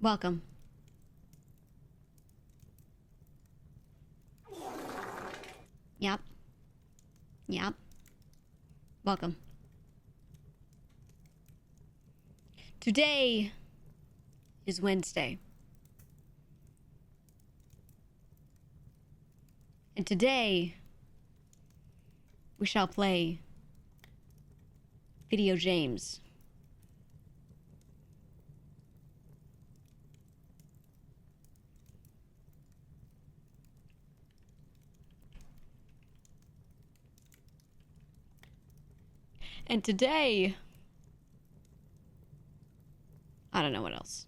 Welcome. Yep. Yep. Welcome. Today is Wednesday. And today we shall play video games. And today, I don't know what else.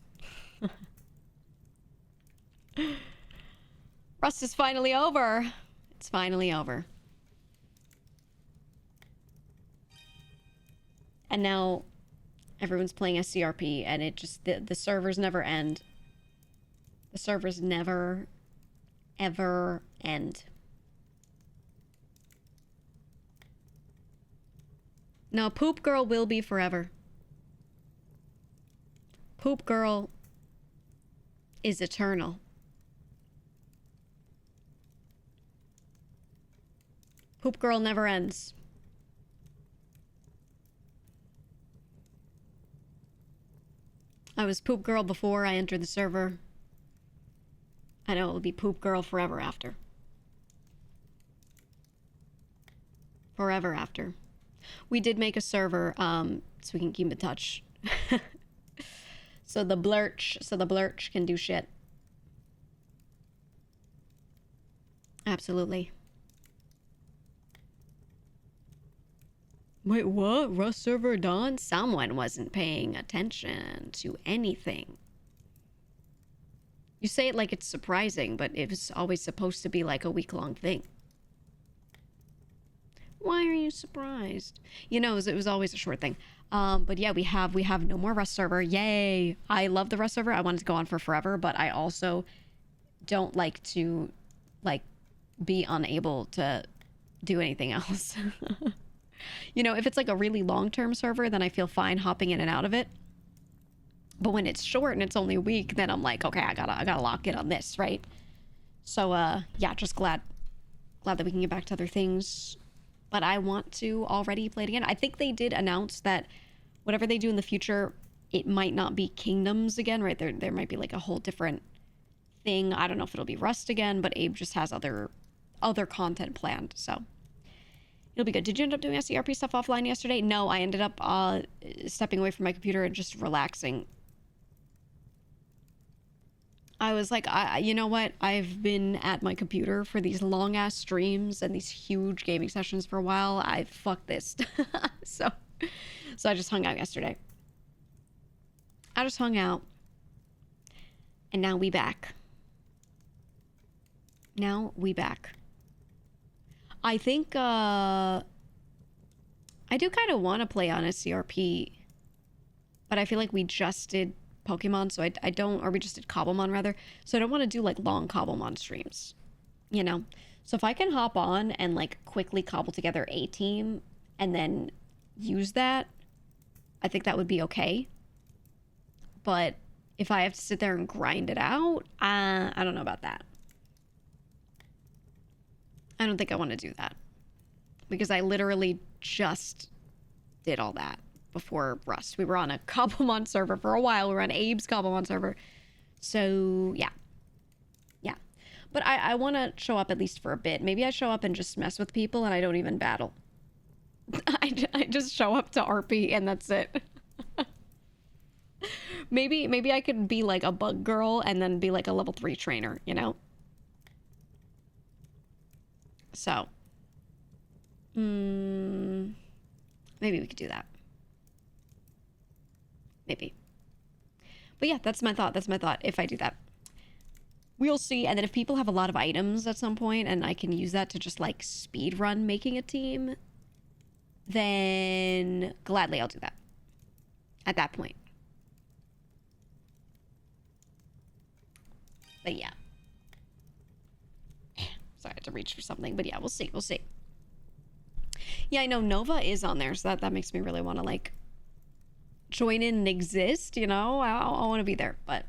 Rust is finally over. It's finally over. And now everyone's playing SCRP and it just, the servers never end. The servers never, ever end. No, Poop Girl will be forever. Poop Girl is eternal. Poop Girl never ends. I was Poop Girl before I entered the server. I know it will be Poop Girl forever after. Forever after. We did make a server, so we can keep in touch. So the blurch can do shit. Absolutely. Wait, what? Rust server done? Someone wasn't paying attention to anything. You say it like it's surprising, but it was always supposed to be like a week-long thing. Why are you surprised? You know, it was always a short thing. But yeah, we have no more Rust server. Yay! I love the Rust server. I want it to go on for forever, but I also don't like to, like, be unable to do anything else. You know, if it's like a really long-term server, then I feel fine hopping in and out of it. But when it's short and it's only a week, then I'm like, okay, I gotta lock in on this, right? So, yeah, just glad that we can get back to other things. But I want to already play it again. I think they did announce that whatever they do in the future, it might not be Kingdoms again, right? There might be like a whole different thing. I don't know if it'll be Rust again, but Abe just has other content planned, so it'll be good. Did you end up doing SCRP stuff offline yesterday? No, I ended up stepping away from my computer and just relaxing. I was like, you know what? I've been at my computer for these long-ass streams and these huge gaming sessions for a while. Fuck this. So I just hung out yesterday. I just hung out. And now we back. Now we back. I think, I do kind of want to play on SCRP, but I feel like we just did Pokemon, so I don't, or we just did Cobblemon rather, so I don't want to do like long Cobblemon streams, you know? So if I can hop on and like quickly cobble together a team and then use that, I think that would be okay. But if I have to sit there and grind it out, I don't know about that. I don't think I want to do that because I literally just did all that before Rust. We were on a Cobblemon server for a while. We were on Abe's Cobblemon server. So, yeah. Yeah. But I want to show up at least for a bit. Maybe I show up and just mess with people and I don't even battle. I just show up to RP and that's it. Maybe I could be like a bug girl and then be like a level 3 trainer, you know? So. Maybe we could do that. Maybe. But yeah, that's my thought. That's my thought if I do that. We'll see. And then if people have a lot of items at some point and I can use that to just like speed run making a team, then gladly I'll do that at that point. But yeah. Sorry, I had to reach for something. But yeah, we'll see. We'll see. Yeah, I know Nova is on there, so that makes me really want to like join in and exist, you know? I want to be there, but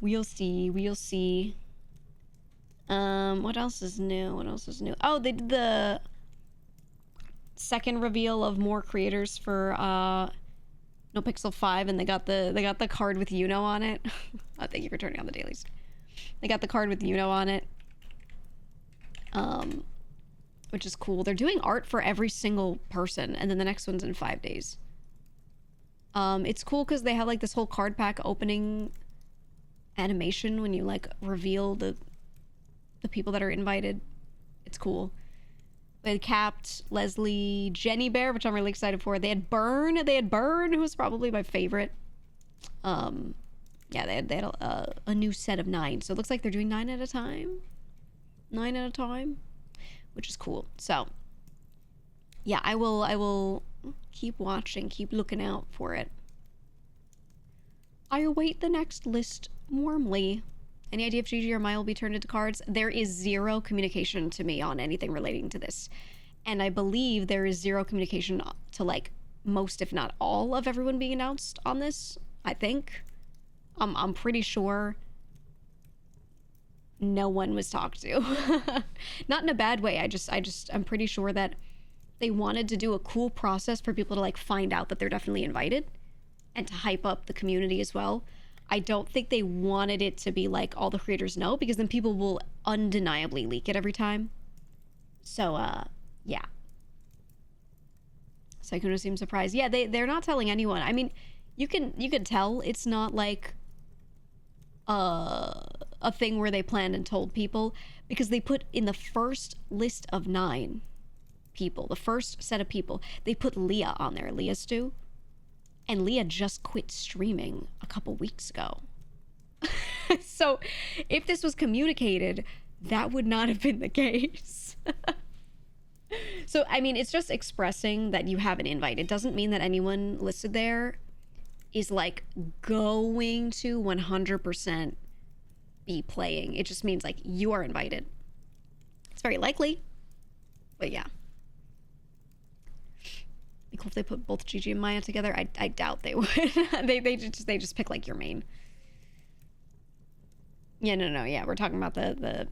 We'll see. We'll see. What else is new? What else is new? Oh, they did the second reveal of more creators for No Pixel 5, and they got the card with Yuno on it. Oh, thank you for turning on the dailies. They got the card with Yuno on it. Which is cool. They're doing art for every single person, and then the next one's in 5 days. It's cool because they have like this whole card pack opening animation when you like reveal the people that are invited. It's cool. They had Capped, Leslie, Jenny Bear, which I'm really excited for. They had Burn, who was probably my favorite. Yeah, they had a new set of 9. So it looks like they're doing 9 at a time. 9 at a time, which is cool. So yeah, I will keep watching, keep looking out for it. I await the next list warmly. Any idea if Gigi or Maya will be turned into cards? There is zero communication to me on anything relating to this. And I believe there is zero communication to like most, if not all, of everyone being announced on this, I think. I'm pretty sure no one was talked to. Not in a bad way. I'm pretty sure that they wanted to do a cool process for people to like find out that they're definitely invited and to hype up the community as well. I don't think they wanted it to be like all the creators know, because then people will undeniably leak it every time. So, yeah. Sykkuno seems surprised. Yeah, they're not telling anyone. I mean, you can tell it's not like a thing where they planned and told people, because they put in the first list of 9 people, the first set of people, they put Leah on there, Leah Stu. And Leah just quit streaming a couple weeks ago. So if this was communicated, that would not have been the case. So, I mean, it's just expressing that you have an invite. It doesn't mean that anyone listed there is like going to 100% be playing. It just means like you are invited. It's very likely, but yeah. Be cool if they put both Gigi and Maya together. I doubt they would. they just pick like your main. Yeah, no, yeah. We're talking about the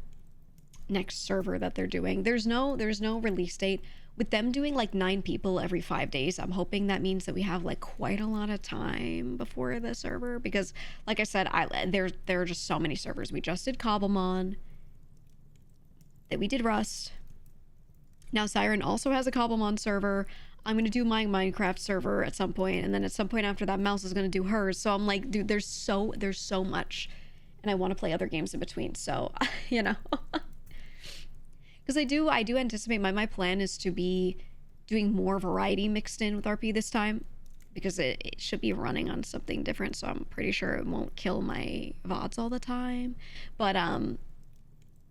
next server that they're doing. There's no release date. With them doing like 9 people every 5 days, I'm hoping that means that we have like quite a lot of time before the server, because like I said, there are just so many servers. We just did Cobblemon. That we did Rust. Now Siren also has a Cobblemon server. I'm going to do my Minecraft server at some point, and then at some point after that, Mouse is going to do hers. So I'm like, dude, there's so much, and I want to play other games in between. So, you know, because I do anticipate my plan is to be doing more variety mixed in with RP this time, because it should be running on something different. So I'm pretty sure it won't kill my VODs all the time. But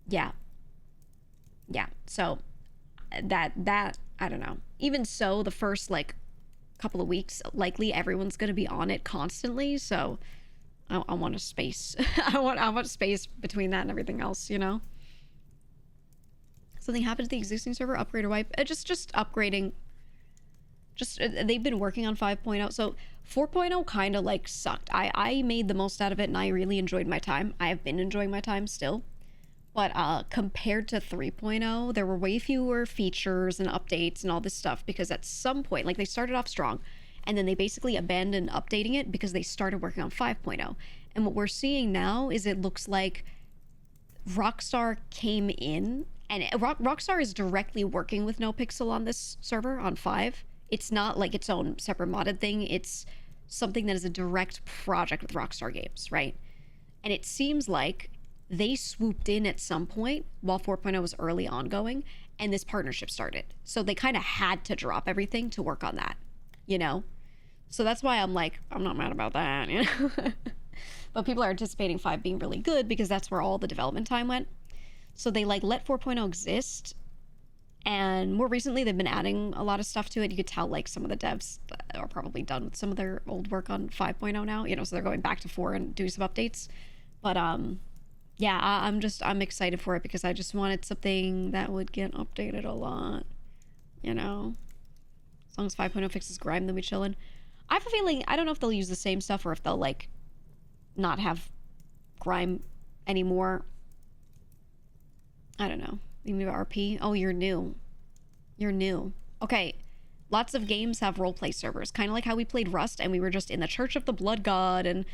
yeah. So that I don't know. Even so, the first like couple of weeks, likely everyone's gonna be on it constantly. So I want a space. I want space between that and everything else, you know. Something happened to the existing server, upgrade or wipe? Just upgrading. Just they've been working on 5.0, so 4.0 kind of like sucked. I made the most out of it, and I really enjoyed my time. I have been enjoying my time still. But compared to 3.0, there were way fewer features and updates and all this stuff, because at some point, like, they started off strong, and then they basically abandoned updating it because they started working on 5.0. And what we're seeing now is it looks like Rockstar came in, and Rockstar is directly working with NoPixel on this server, on 5. It's not like its own separate modded thing. It's something that is a direct project with Rockstar Games, right? And it seems like they swooped in at some point while 4.0 was early ongoing, and this partnership started. So they kind of had to drop everything to work on that, you know? So that's why I'm like, I'm not mad about that, you know? But people are anticipating 5 being really good because that's where all the development time went. So they like let 4.0 exist, and more recently they've been adding a lot of stuff to it. You could tell like some of the devs are probably done with some of their old work on 5.0 now, you know, so they're going back to 4 and doing some updates. But yeah, I'm excited for it, because I just wanted something that would get updated a lot, you know? As long as 5.0 fixes grime, then we chillin'. I have a feeling, I don't know if they'll use the same stuff or if they'll, like, not have grime anymore. I don't know. Maybe RP. Oh, you're new. You're new. Okay. Lots of games have roleplay servers, kind of like how we played Rust and we were just in the Church of the Blood God and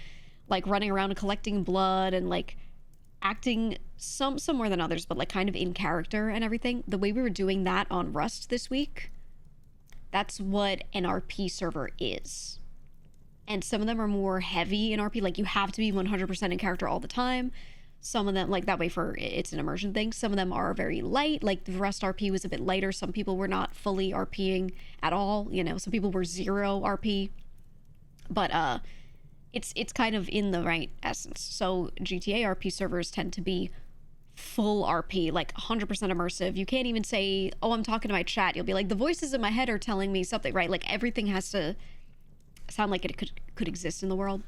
like running around and collecting blood and like acting some more than others, but like kind of in character and everything. The way we were doing that on Rust this week, that's what an RP server is. And some of them are more heavy in RP, like you have to be 100% in character all the time. Some of them, like that way for it's an immersion thing. Some of them are very light, like the Rust RP was a bit lighter. Some people were not fully RPing at all, you know, some people were 0 RP. But it's kind of in the right essence. So GTA RP servers tend to be full RP, like 100% immersive. You can't even say, oh, I'm talking to my chat. You'll be like, the voices in my head are telling me something, right? Like everything has to sound like it could exist in the world.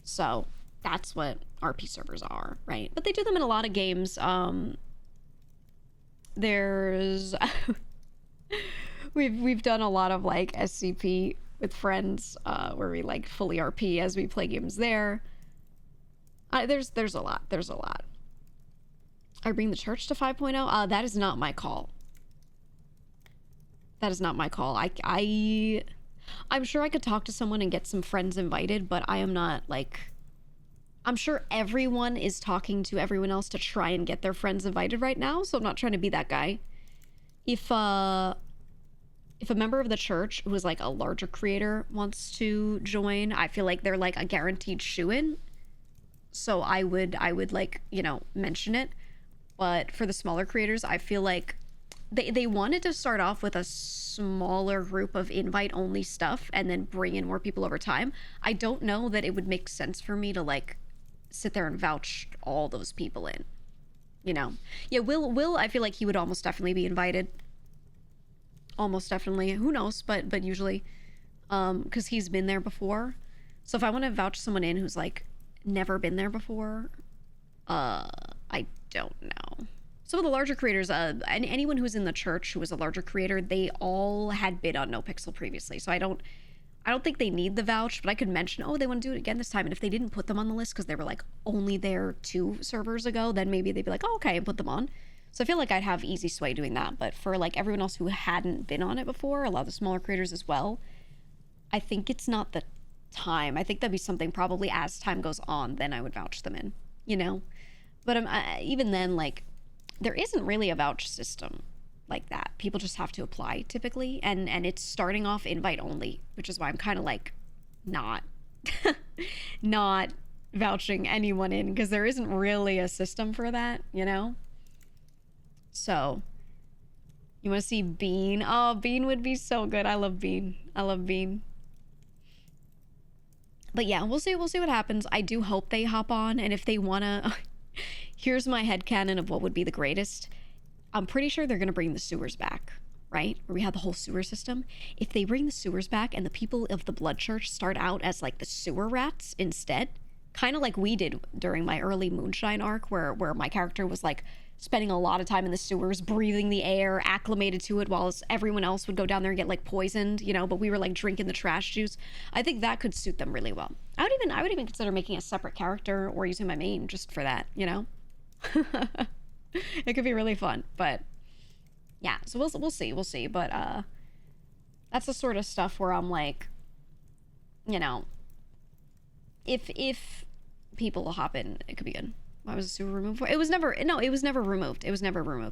So that's what RP servers are, right? But they do them in a lot of games. There's we've done a lot of like SCP with friends, where we like fully RP as we play games there. There's a lot. I bring the church to 5.0. That is not my call. That is not my call. I'm sure I could talk to someone and get some friends invited, but I am not like, I'm sure everyone is talking to everyone else to try and get their friends invited right now, so I'm not trying to be that guy. If a member of the church who is like a larger creator wants to join, I feel like they're like a guaranteed shoo-in. So I would like, you know, mention it. But for the smaller creators, I feel like they wanted to start off with a smaller group of invite-only stuff and then bring in more people over time. I don't know that it would make sense for me to like sit there and vouch all those people in, you know. Yeah, Will I feel like he would almost definitely be invited. Almost definitely. Who knows, but usually because he's been there before. So if I want to vouch someone in who's like never been there before, I don't know. Some of the larger creators, and anyone who's in the church who was a larger creator, they all had bid on NoPixel previously. So I don't think they need the vouch, but I could mention, oh, they want to do it again this time. And if they didn't put them on the list because they were like only there 2 servers ago, then maybe they'd be like, oh, okay, and put them on. So I feel like I'd have easy sway doing that. But for like everyone else who hadn't been on it before, a lot of the smaller creators as well, I think it's not the time. I think that'd be something probably as time goes on, then I would vouch them in, you know? But even then, like, there isn't really a vouch system like that. People just have to apply typically, and it's starting off invite only, which is why I'm kind of like not not vouching anyone in, because there isn't really a system for that, you know. So you want to see Bean? Oh, Bean would be so good. I love Bean. But yeah, we'll see what happens. I do hope they hop on, and if they wanna here's my headcanon of what would be the greatest. I'm pretty sure they're gonna bring the sewers back, right? Where we had the whole sewer system. If they bring the sewers back and the people of the Blood Church start out as like the sewer rats instead, kind of like we did during my early Moonshine arc, where my character was like spending a lot of time in the sewers, breathing the air, acclimated to it, while everyone else would go down there and get like poisoned, you know, but we were like drinking the trash juice. I think that could suit them really well. I would even consider making a separate character or using my main just for that, you know. It could be really fun. But yeah, so we'll see. But that's the sort of stuff where I'm like, you know, if people will hop in, it could be good. Why was the sewer removed for? It was never removed.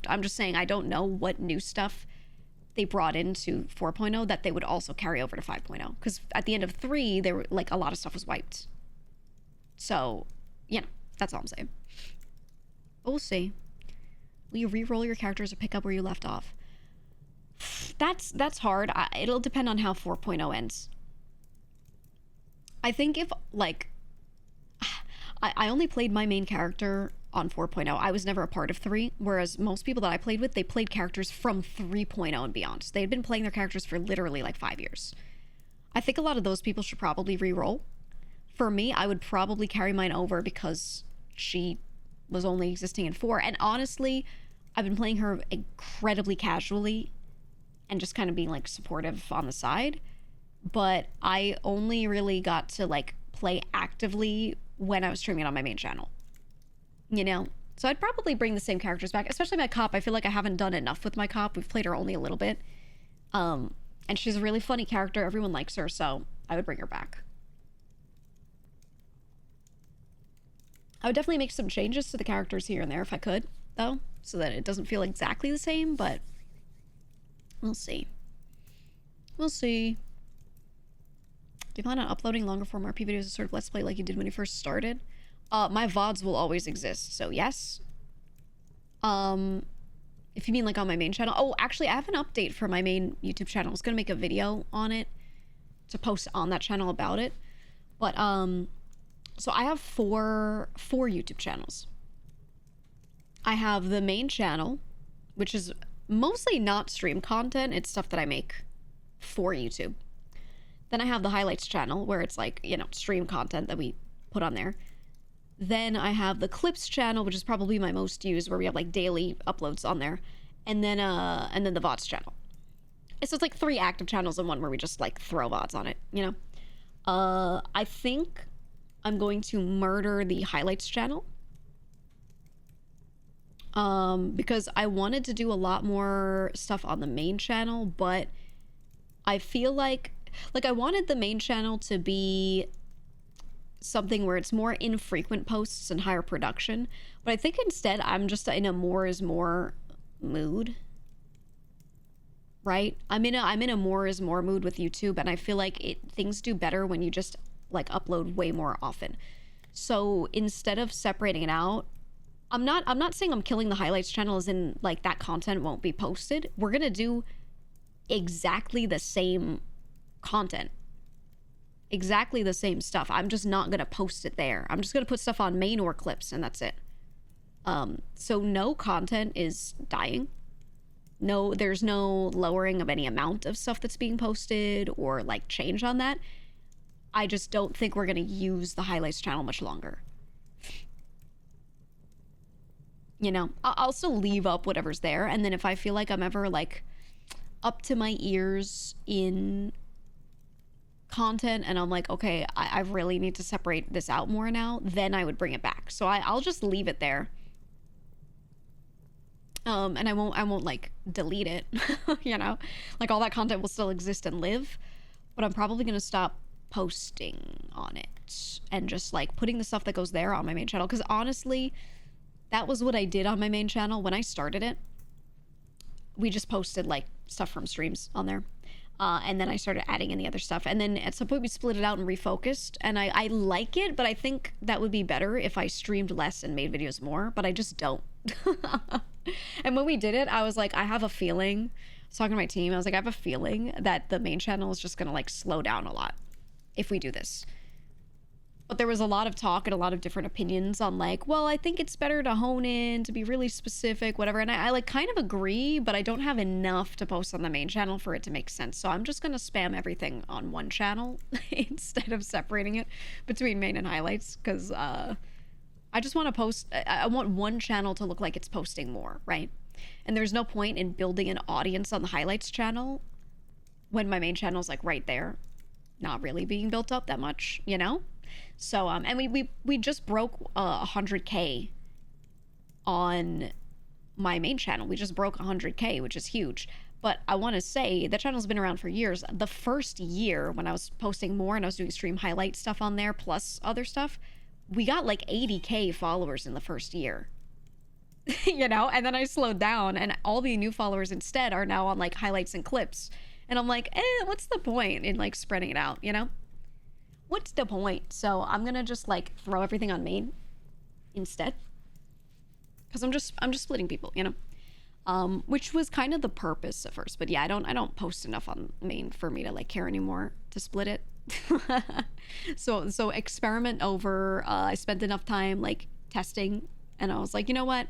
I'm just saying I don't know what new stuff they brought into 4.0 that they would also carry over to 5.0. Because at the end of 3, there were like a lot of stuff was wiped. So, you know, that's all I'm saying. We'll see. Will you re-roll your characters or pick up where you left off? That's hard. It'll depend on how 4.0 ends. I think if, like, I only played my main character on 4.0. I was never a part of 3, whereas most people that I played with, they played characters from 3.0 and beyond. So they had been playing their characters for literally like 5 years. I think a lot of those people should probably re-roll. For me, I would probably carry mine over because she was only existing in 4. And honestly, I've been playing her incredibly casually and just kind of being like supportive on the side. But I only really got to like play actively when I was streaming it on my main channel. you know? So I'd probably bring the same characters back, especially my cop. I feel like I haven't done enough with my cop. We've played her only a little bit. And she's a really funny character. Everyone likes her, so I would bring her back. I would definitely make some changes to the characters here and there if I could, though, so that it doesn't feel exactly the same, but we'll see. We'll see. Do you plan on uploading longer form RP videos as sort of Let's Play like you did when you first started? My VODs will always exist, so yes. If you mean like on my main channel. Oh, actually, I have an update for my main YouTube channel. I was gonna make a video on it to post on that channel about it. But, so I have four YouTube channels. I have the main channel, which is mostly not stream content. It's stuff that I make for YouTube. Then I have the highlights channel, where it's like, you know, stream content that we put on there. Then I have the clips channel, which is probably my most used, where we have like daily uploads on there. And then the VODs channel. So it's like 3 active channels in one where we just like throw VODs on it, you know? I think I'm going to murder the highlights channel. Because I wanted to do a lot more stuff on the main channel, but I feel like I wanted the main channel to be something where it's more infrequent posts and higher production, but I think instead I'm just in a more is more mood, right? I'm in a more is more mood with YouTube, and I feel like things do better when you just like upload way more often. So instead of separating it out, I'm not saying I'm killing the highlights channel as in like that content won't be posted. We're gonna do exactly the same content, exactly the same stuff. I'm just not gonna post it there. I'm just gonna put stuff on main or clips, and that's it. So no content is dying. No, there's no lowering of any amount of stuff that's being posted or like change on that. I just don't think we're gonna use the highlights channel much longer. You know, I'll still leave up whatever's there, and then if I feel like I'm ever like up to my ears in content and I'm like, okay, I really need to separate this out more now, then I would bring it back. So I'll just leave it there. And I won't like delete it, you know, like all that content will still exist and live, but I'm probably gonna stop posting on it and just like putting the stuff that goes there on my main channel. Because honestly, that was what I did on my main channel when I started it. We just posted like stuff from streams on there. And then I started adding in the other stuff. And then at some point we split it out and refocused. And I like it, but I think that would be better if I streamed less and made videos more, but I just don't. And when we did it, I was like, I have a feeling, I was talking to my team, I was like, I have a feeling that the main channel is just gonna like slow down a lot if we do this. But there was a lot of talk and a lot of different opinions on like, well, I think it's better to hone in, to be really specific, whatever. And I like kind of agree, but I don't have enough to post on the main channel for it to make sense. So I'm just going to spam everything on one channel instead of separating it between main and highlights. Because I just want to post, I want one channel to look like it's posting more, right? And there's no point in building an audience on the highlights channel when my main channel is like right there, not really being built up that much, you know? So, and we just broke 100K on my main channel. We just broke 100K, which is huge. But I want to say the channel's been around for years. The first year when I was posting more and I was doing stream highlight stuff on there, plus other stuff, we got like 80K followers in the first year. You know, and then I slowed down and all the new followers instead are now on like highlights and clips. And I'm like, what's the point in like spreading it out, you know? What's the point? So I'm gonna just like throw everything on main instead, because I'm just splitting people, you know, which was kind of the purpose at first. But yeah, I don't post enough on main for me to like care anymore to split it. So experiment over. I spent enough time like testing, and I was like, you know what?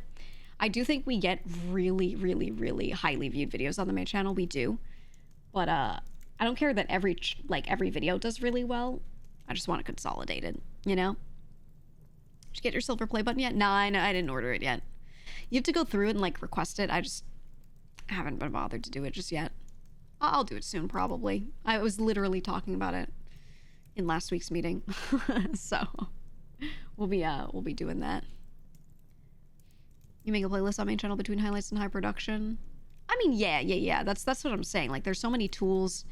I do think we get really, really, really highly viewed videos on the main channel. We do, but I don't care that every video does really well. I just want it consolidated, you know? Did you get your silver play button yet? Nah, I didn't order it yet. You have to go through it and like request it. I haven't been bothered to do it just yet. I'll do it soon, probably. I was literally talking about it in last week's meeting. So we'll be doing that. You make a playlist on main channel between highlights and high production. I mean, yeah. That's what I'm saying. Like, there's so many tools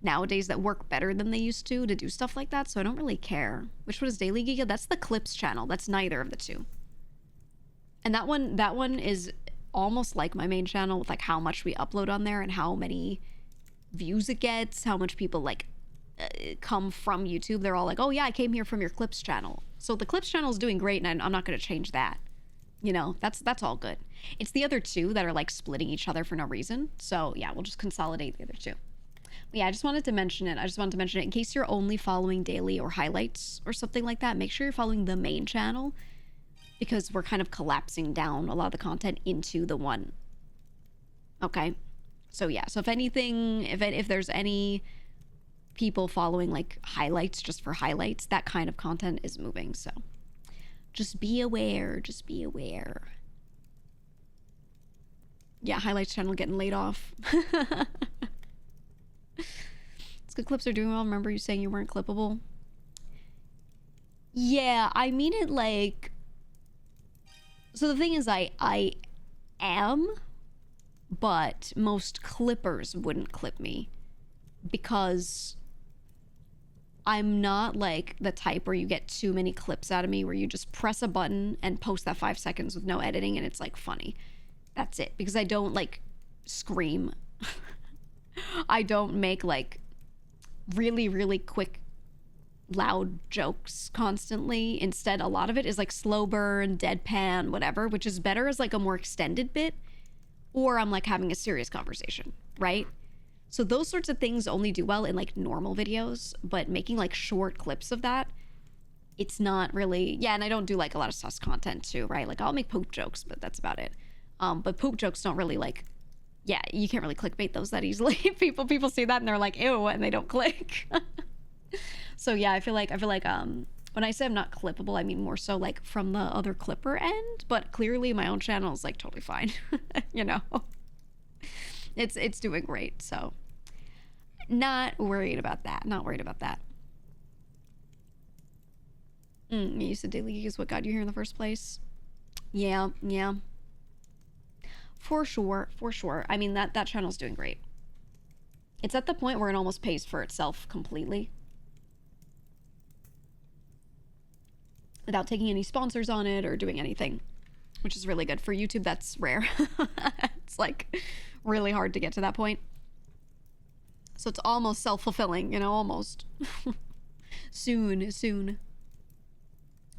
nowadays that work better than they used to do stuff like that, so I don't really care. Which one is Daily GEEGA? That's the clips channel. That's neither of the two. And that one is almost like my main channel with like how much we upload on there and how many views it gets, how much people like come from YouTube. They're all like, oh yeah, I came here from your clips channel. So the clips channel is doing great, and I'm not going to change that. You know, that's all good. It's the other two that are like splitting each other for no reason. So yeah, we'll just consolidate the other two. But yeah, I just wanted to mention it. In case you're only following daily or highlights or something like that. Make sure you're following the main channel, because we're kind of collapsing down a lot of the content into the one. Okay, so yeah, so if anything, if there's any people following like highlights just for highlights, that kind of content is moving. So just be aware. Yeah, highlights channel getting laid off. It's good. Clips are doing well. Remember you saying you weren't clippable? Yeah, I mean it like, so the thing is I am, but most clippers wouldn't clip me because I'm not like the type where you get too many clips out of me where you just press a button and post that 5 seconds with no editing and it's like funny. That's it. Because I don't like scream. I don't make like really quick loud jokes constantly. Instead, a lot of it is like slow burn, deadpan, whatever, which is better as like a more extended bit, or I'm like having a serious conversation, right? So those sorts of things only do well in like normal videos, but making like short clips of that, it's not really, yeah. And I don't do like a lot of sus content too, right? Like I'll make poop jokes, but that's about it. But poop jokes don't really like, yeah, you can't really clickbait those that easily. people see that and they're like, ew, and they don't click. So yeah, I feel like when I say I'm not clippable, I mean more so like from the other clipper end, but clearly my own channel is like totally fine. You know, it's doing great. So not worried about that. You said Daily Geek is what got you here in the first place. Yeah. For sure. I mean, that channel's doing great. It's at the point where it almost pays for itself completely. Without taking any sponsors on it or doing anything, which is really good. For YouTube, that's rare. It's like really hard to get to that point. So it's almost self-fulfilling, you know, almost. Soon.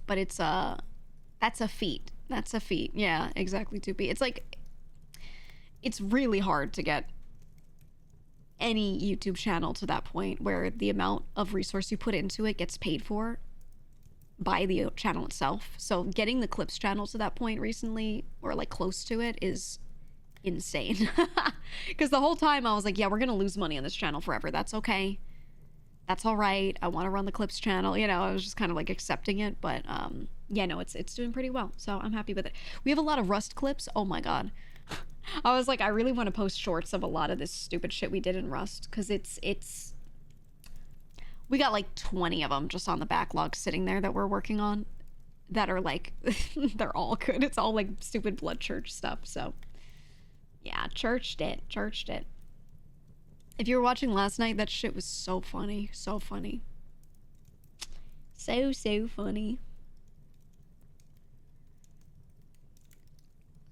But it's, that's a feat. Yeah, exactly, 2P. It's like, it's really hard to get any YouTube channel to that point where the amount of resource you put into it gets paid for by the channel itself. So getting the clips channel to that point recently, or like close to it, is insane. Because the whole time I was like, yeah, we're gonna lose money on this channel forever. That's okay. That's all right. I want to run the clips channel. You know, I was just kind of like accepting it. But yeah, no, it's doing pretty well. So I'm happy with it. We have a lot of Rust clips. Oh my God. I was like, I really want to post shorts of a lot of this stupid shit we did in Rust, because it's we got like 20 of them just on the backlog sitting there that we're working on that are like they're all good. It's all like stupid blood church stuff. So yeah, churched it. If you were watching last night, that shit was so funny. So funny.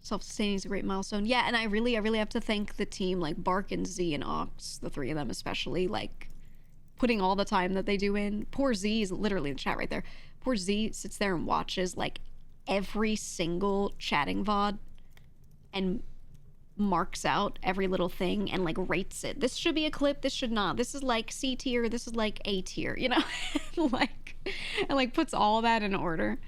Self-sustaining is a great milestone. Yeah, and I really have to thank the team, like Bark and Z and Ox, the three of them especially, like putting all the time that they do in. Poor Z is literally in the chat right there. Poor Z sits there and watches like every single chatting VOD and marks out every little thing and like rates it. This should be a clip, this should not. This is like C tier, this is like A tier, you know? and like puts all that in order.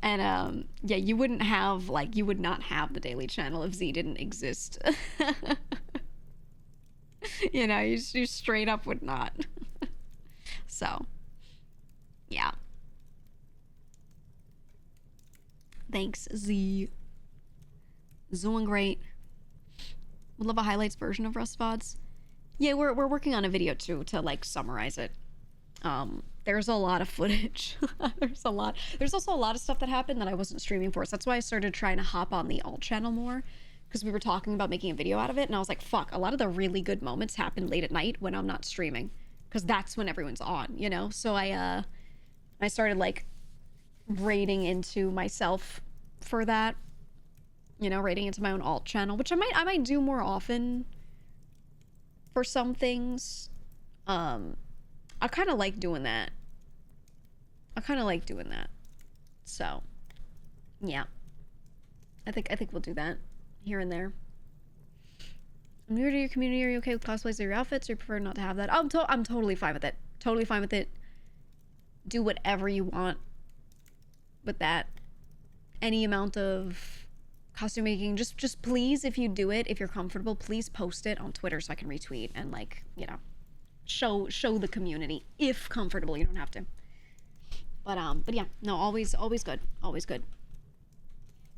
And yeah, you would not have the daily channel if Z didn't exist. You know, you straight up would not. So yeah, thanks Z. Doing great. Would love a highlights version of Rust VODs. Yeah, we're working on a video too to like summarize it. There's a lot of footage. There's also a lot of stuff that happened that I wasn't streaming for. So that's why I started trying to hop on the alt channel more, because we were talking about making a video out of it, and I was like, fuck, a lot of the really good moments happen late at night when I'm not streaming, because that's when everyone's on, you know? So I started like raiding into myself for that, you know, raiding into my own alt channel, which I might do more often for some things. I kind of like doing that. So, yeah. I think we'll do that here and there. I'm new to your community. Are you okay with cosplays or your outfits, or you prefer not to have that? I'm totally fine with it. Totally fine with it. Do whatever you want with that. Any amount of costume making, just please, if you do it, if you're comfortable, please post it on Twitter so I can retweet and, like, you know, show the community if comfortable. You don't have to. But yeah, no, always good. Always good.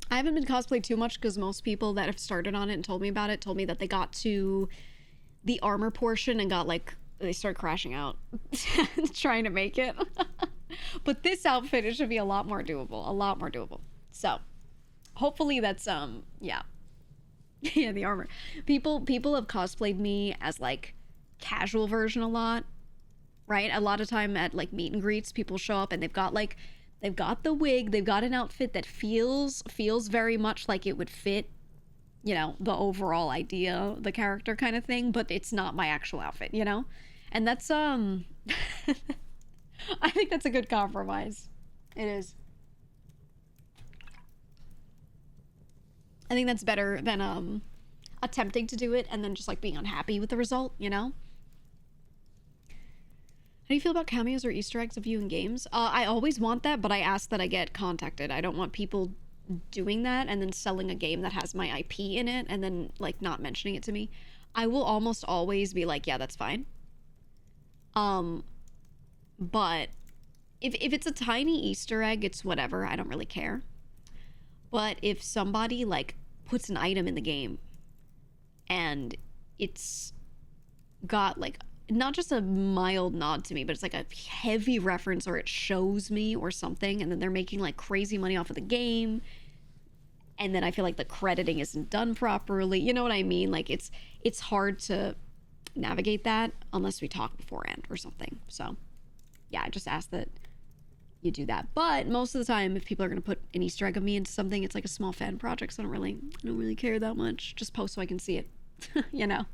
I haven't been cosplayed too much because most people that have started on it and told me about it told me that they got to the armor portion and got like, they started crashing out trying to make it. But this outfit, it should be a lot more doable. So hopefully that's yeah. Yeah, the armor. People have cosplayed me as like casual version a lot, right? A lot of time at like meet and greets, people show up and they've got the wig, they've got an outfit that feels very much like it would fit, you know, the overall idea, the character kind of thing, but it's not my actual outfit, you know? And that's I think that's a good compromise. It is. I think that's better than attempting to do it and then just like being unhappy with the result, you know? How do you feel about cameos or Easter eggs of you in games? I always want that, but I ask that I get contacted. I don't want people doing that and then selling a game that has my IP in it and then like not mentioning it to me. I will almost always be like, yeah, that's fine. But if it's a tiny Easter egg, it's whatever. I don't really care. But if somebody like puts an item in the game and it's got like not just a mild nod to me, but it's like a heavy reference, or it shows me or something, and then they're making like crazy money off of the game, and then I feel like the crediting isn't done properly, you know what I mean? Like it's hard to navigate that unless we talk beforehand or something. So yeah, I just ask that you do that. But most of the time, if people are going to put an Easter egg of me into something, it's like a small fan project, so I don't really care that much. Just post so I can see it. You know,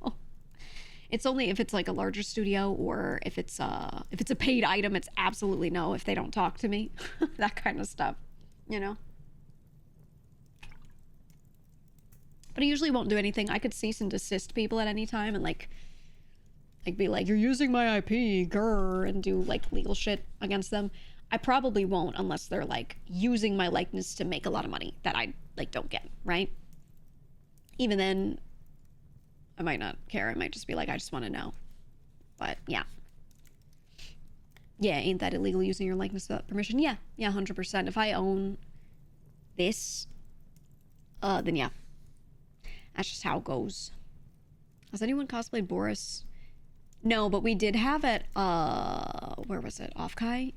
it's only if it's like a larger studio, or if it's a paid item, it's absolutely no if they don't talk to me. That kind of stuff, you know. But I usually won't do anything. I could cease and desist people at any time and like be like, you're using my IP, grr, and do like legal shit against them. I probably won't unless they're like using my likeness to make a lot of money that I like don't get, right? Even then, I might not care. I might just be like, I just want to know. But yeah. Yeah, ain't that illegal, using your likeness without permission? Yeah, 100%. If I own this, then yeah. That's just how it goes. Has anyone cosplayed Boris? No, but we did have at, where was it? Offkai?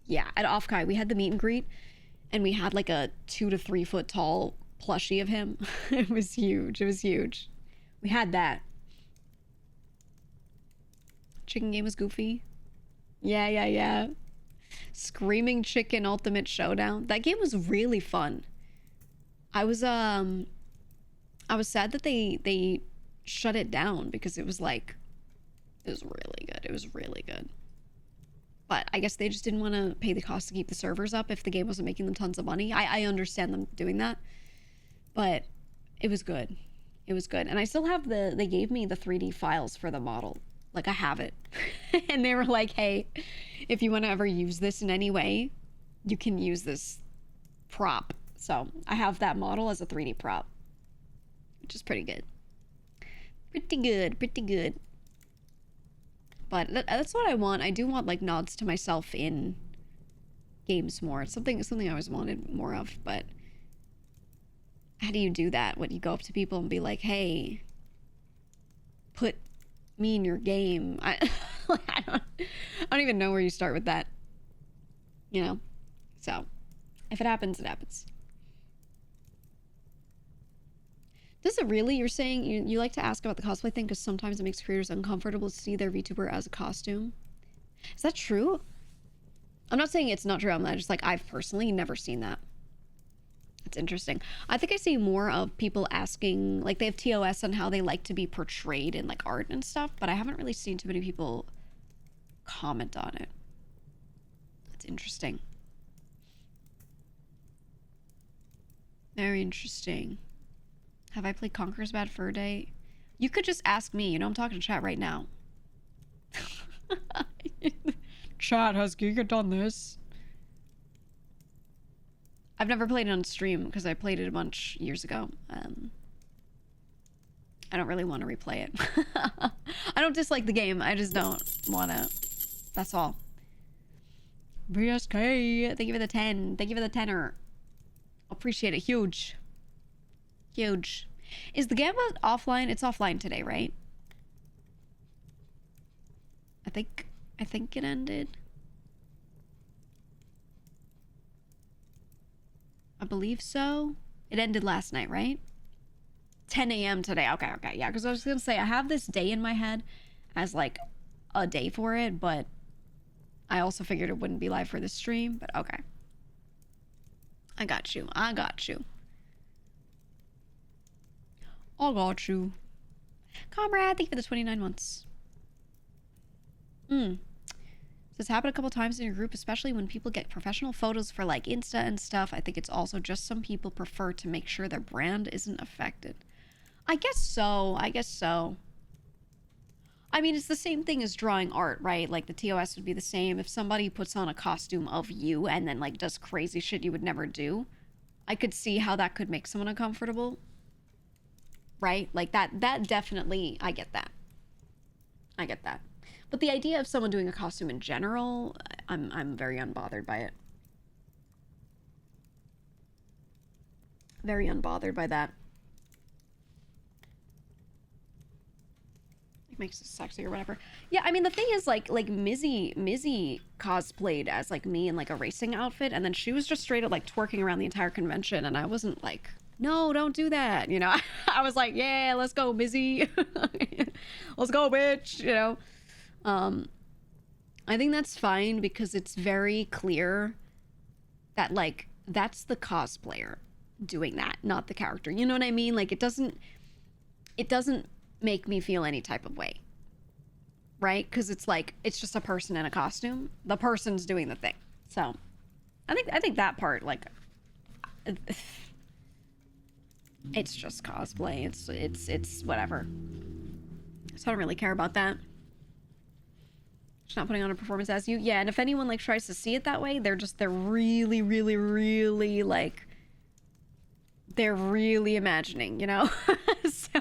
Yeah, at Offkai, we had the meet and greet, and we had like a 2 to 3 foot tall plushie of him. It was huge. We had that. Chicken game was goofy. Yeah. Screaming Chicken Ultimate Showdown. That game was really fun. I was sad that they shut it down because it was really good. But I guess they just didn't want to pay the cost to keep the servers up if the game wasn't making them tons of money. I understand them doing that, but it was good. And I still have they gave me the 3D files for the model. Like, I have it. And they were like, hey, if you want to ever use this in any way, you can use this prop. So I have that model as a 3D prop, which is pretty good. Pretty good. But that's what I want. I do want like nods to myself in games more. It's something I always wanted more of, but how do you do that? When you go up to people and be like, hey, put me in your game. I don't even know where you start with that. You know? So, if it happens, it happens. Does it really? You're saying you like to ask about the cosplay thing because sometimes it makes creators uncomfortable to see their VTuber as a costume. Is that true? I'm not saying it's not true. I'm just like, I've personally never seen that. It's interesting. I think I see more of people asking, like they have TOS on how they like to be portrayed in like art and stuff, but I haven't really seen too many people comment on it. That's interesting. Very interesting. Have I played Conqueror's Bad Fur Day? You could just ask me. You know, I'm talking to chat right now. Chat, has GEEGA done this? I've never played it on stream because I played it a bunch years ago. I don't really want to replay it. I don't dislike the game. I just don't want to. That's all. VSK, thank you for the 10. Thank you for the 10er. Appreciate it. Huge. Huge. Is the Gambit offline? It's offline today, right? I think it ended. I believe so. It ended last night, right? 10 a.m. today. Okay, yeah, because I was gonna say I have this day in my head as like a day for it, but I also figured it wouldn't be live for the stream, but okay. I got you. I got you. Comrade, thank you for the 29 months. This happened a couple times in your group, especially when people get professional photos for like Insta and stuff. I think it's also just some people prefer to make sure their brand isn't affected. I guess so. I mean, it's the same thing as drawing art, right? Like the TOS would be the same. If somebody puts on a costume of you and then like does crazy shit you would never do, I could see how that could make someone uncomfortable. Right? Like that definitely, I get that. But the idea of someone doing a costume in general, I'm very unbothered by it. Very unbothered by that. It makes it sexy or whatever. Yeah, I mean the thing is like Mizzy cosplayed as like me in like a racing outfit, and then she was just straight up like twerking around the entire convention, and I wasn't like, no, don't do that, you know. I was like, yeah, let's go, Mizzy. Let's go, bitch, you know. I think that's fine because it's very clear that like that's the cosplayer doing that, not the character. You know what I mean? Like it doesn't make me feel any type of way. Right? Because it's like it's just a person in a costume. The person's doing the thing. So I think that part, like it's just cosplay. It's whatever. So I don't really care about that. She's not putting on a performance as you. Yeah, and if anyone like tries to see it that way, they're really, really, really like they're really imagining, you know? So,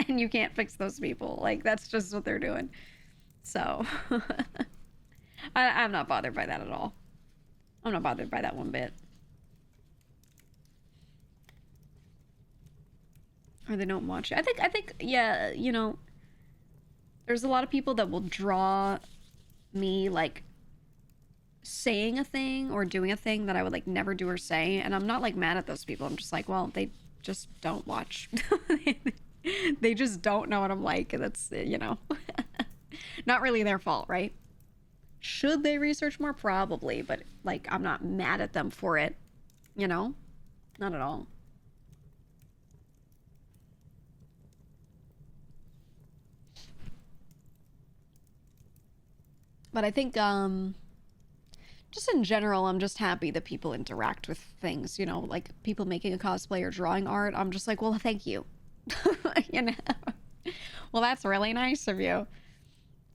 and you can't fix those people. Like that's just what they're doing. So I'm not bothered by that at all. I'm not bothered by that one bit. Or they don't watch it. I think yeah, you know, there's a lot of people that will draw me like saying a thing or doing a thing that I would like never do or say, and I'm not like mad at those people. I'm just like, well, they just don't watch. They just don't know what I'm like, and that's, you know, not really their fault, right? Should they research more? Probably, but like I'm not mad at them for it, you know? Not at all. But I think just in general, I'm just happy that people interact with things, you know, like people making a cosplay or drawing art. I'm just like, well, thank you. You know? Well, that's really nice of you.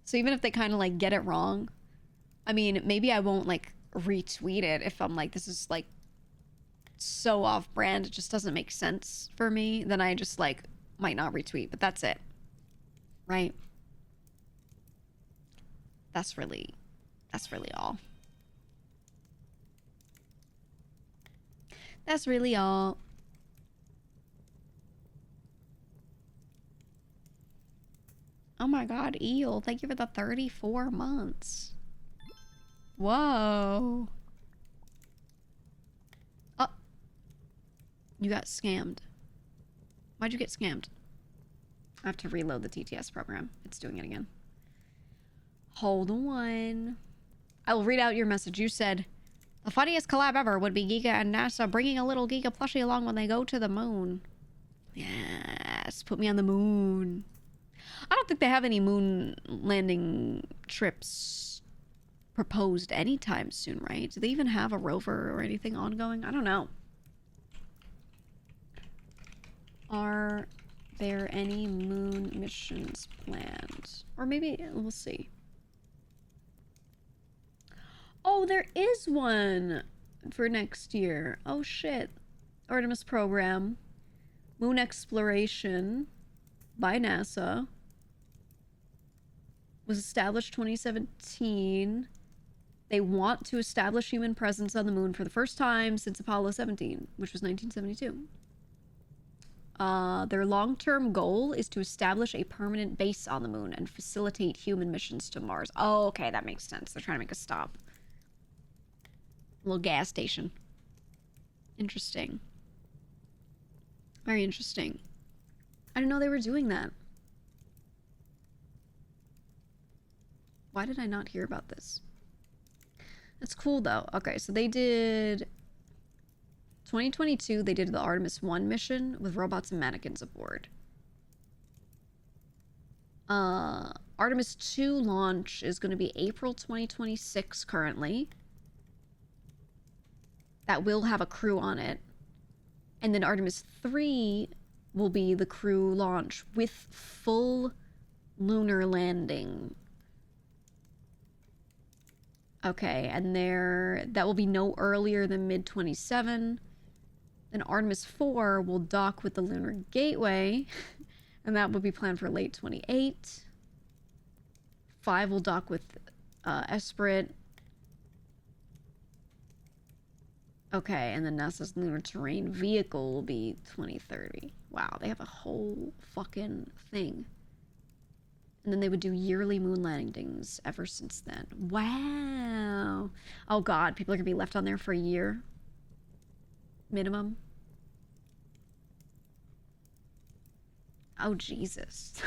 So even if they kind of like get it wrong, I mean, maybe I won't like retweet it if I'm like, this is like so off brand, it just doesn't make sense for me, then I just like might not retweet, but that's it. Right? That's really all. That's really all. Oh my god, Eel, thank you for the 34 months. Whoa. Oh. You got scammed. Why'd you get scammed? I have to reload the TTS program. It's doing it again. Hold on. I will read out your message. You said, the funniest collab ever would be GEEGA and NASA bringing a little GEEGA plushie along when they go to the moon. Yes, put me on the moon. I don't think they have any moon landing trips proposed anytime soon, right? Do they even have a rover or anything ongoing? I don't know. Are there any moon missions planned? Or maybe, we'll see. Oh, there is one for next year. Oh, shit. Artemis program. Moon exploration by NASA. Was established 2017. They want to establish human presence on the moon for the first time since Apollo 17, which was 1972. Their long-term goal is to establish a permanent base on the moon and facilitate human missions to Mars. Oh, okay, that makes sense. They're trying to make a stop. A little gas station. Interesting. Very interesting. I didn't know they were doing that. Why did I not hear about this? That's cool, though. Okay, so they did... 2022, they did the Artemis 1 mission with robots and mannequins aboard. Artemis 2 launch is going to be April 2026 currently. That will have a crew on it. And then Artemis 3 will be the crew launch with full lunar landing. Okay, and that will be no earlier than mid-27. Then Artemis 4 will dock with the Lunar Gateway, and that will be planned for late 28. 5 will dock with Esprit. Okay, and then NASA's Lunar Terrain Vehicle will be 2030. Wow, they have a whole fucking thing. And then they would do yearly moon landings ever since then. Wow. Oh god, people are gonna be left on there for a year. Minimum. Oh Jesus.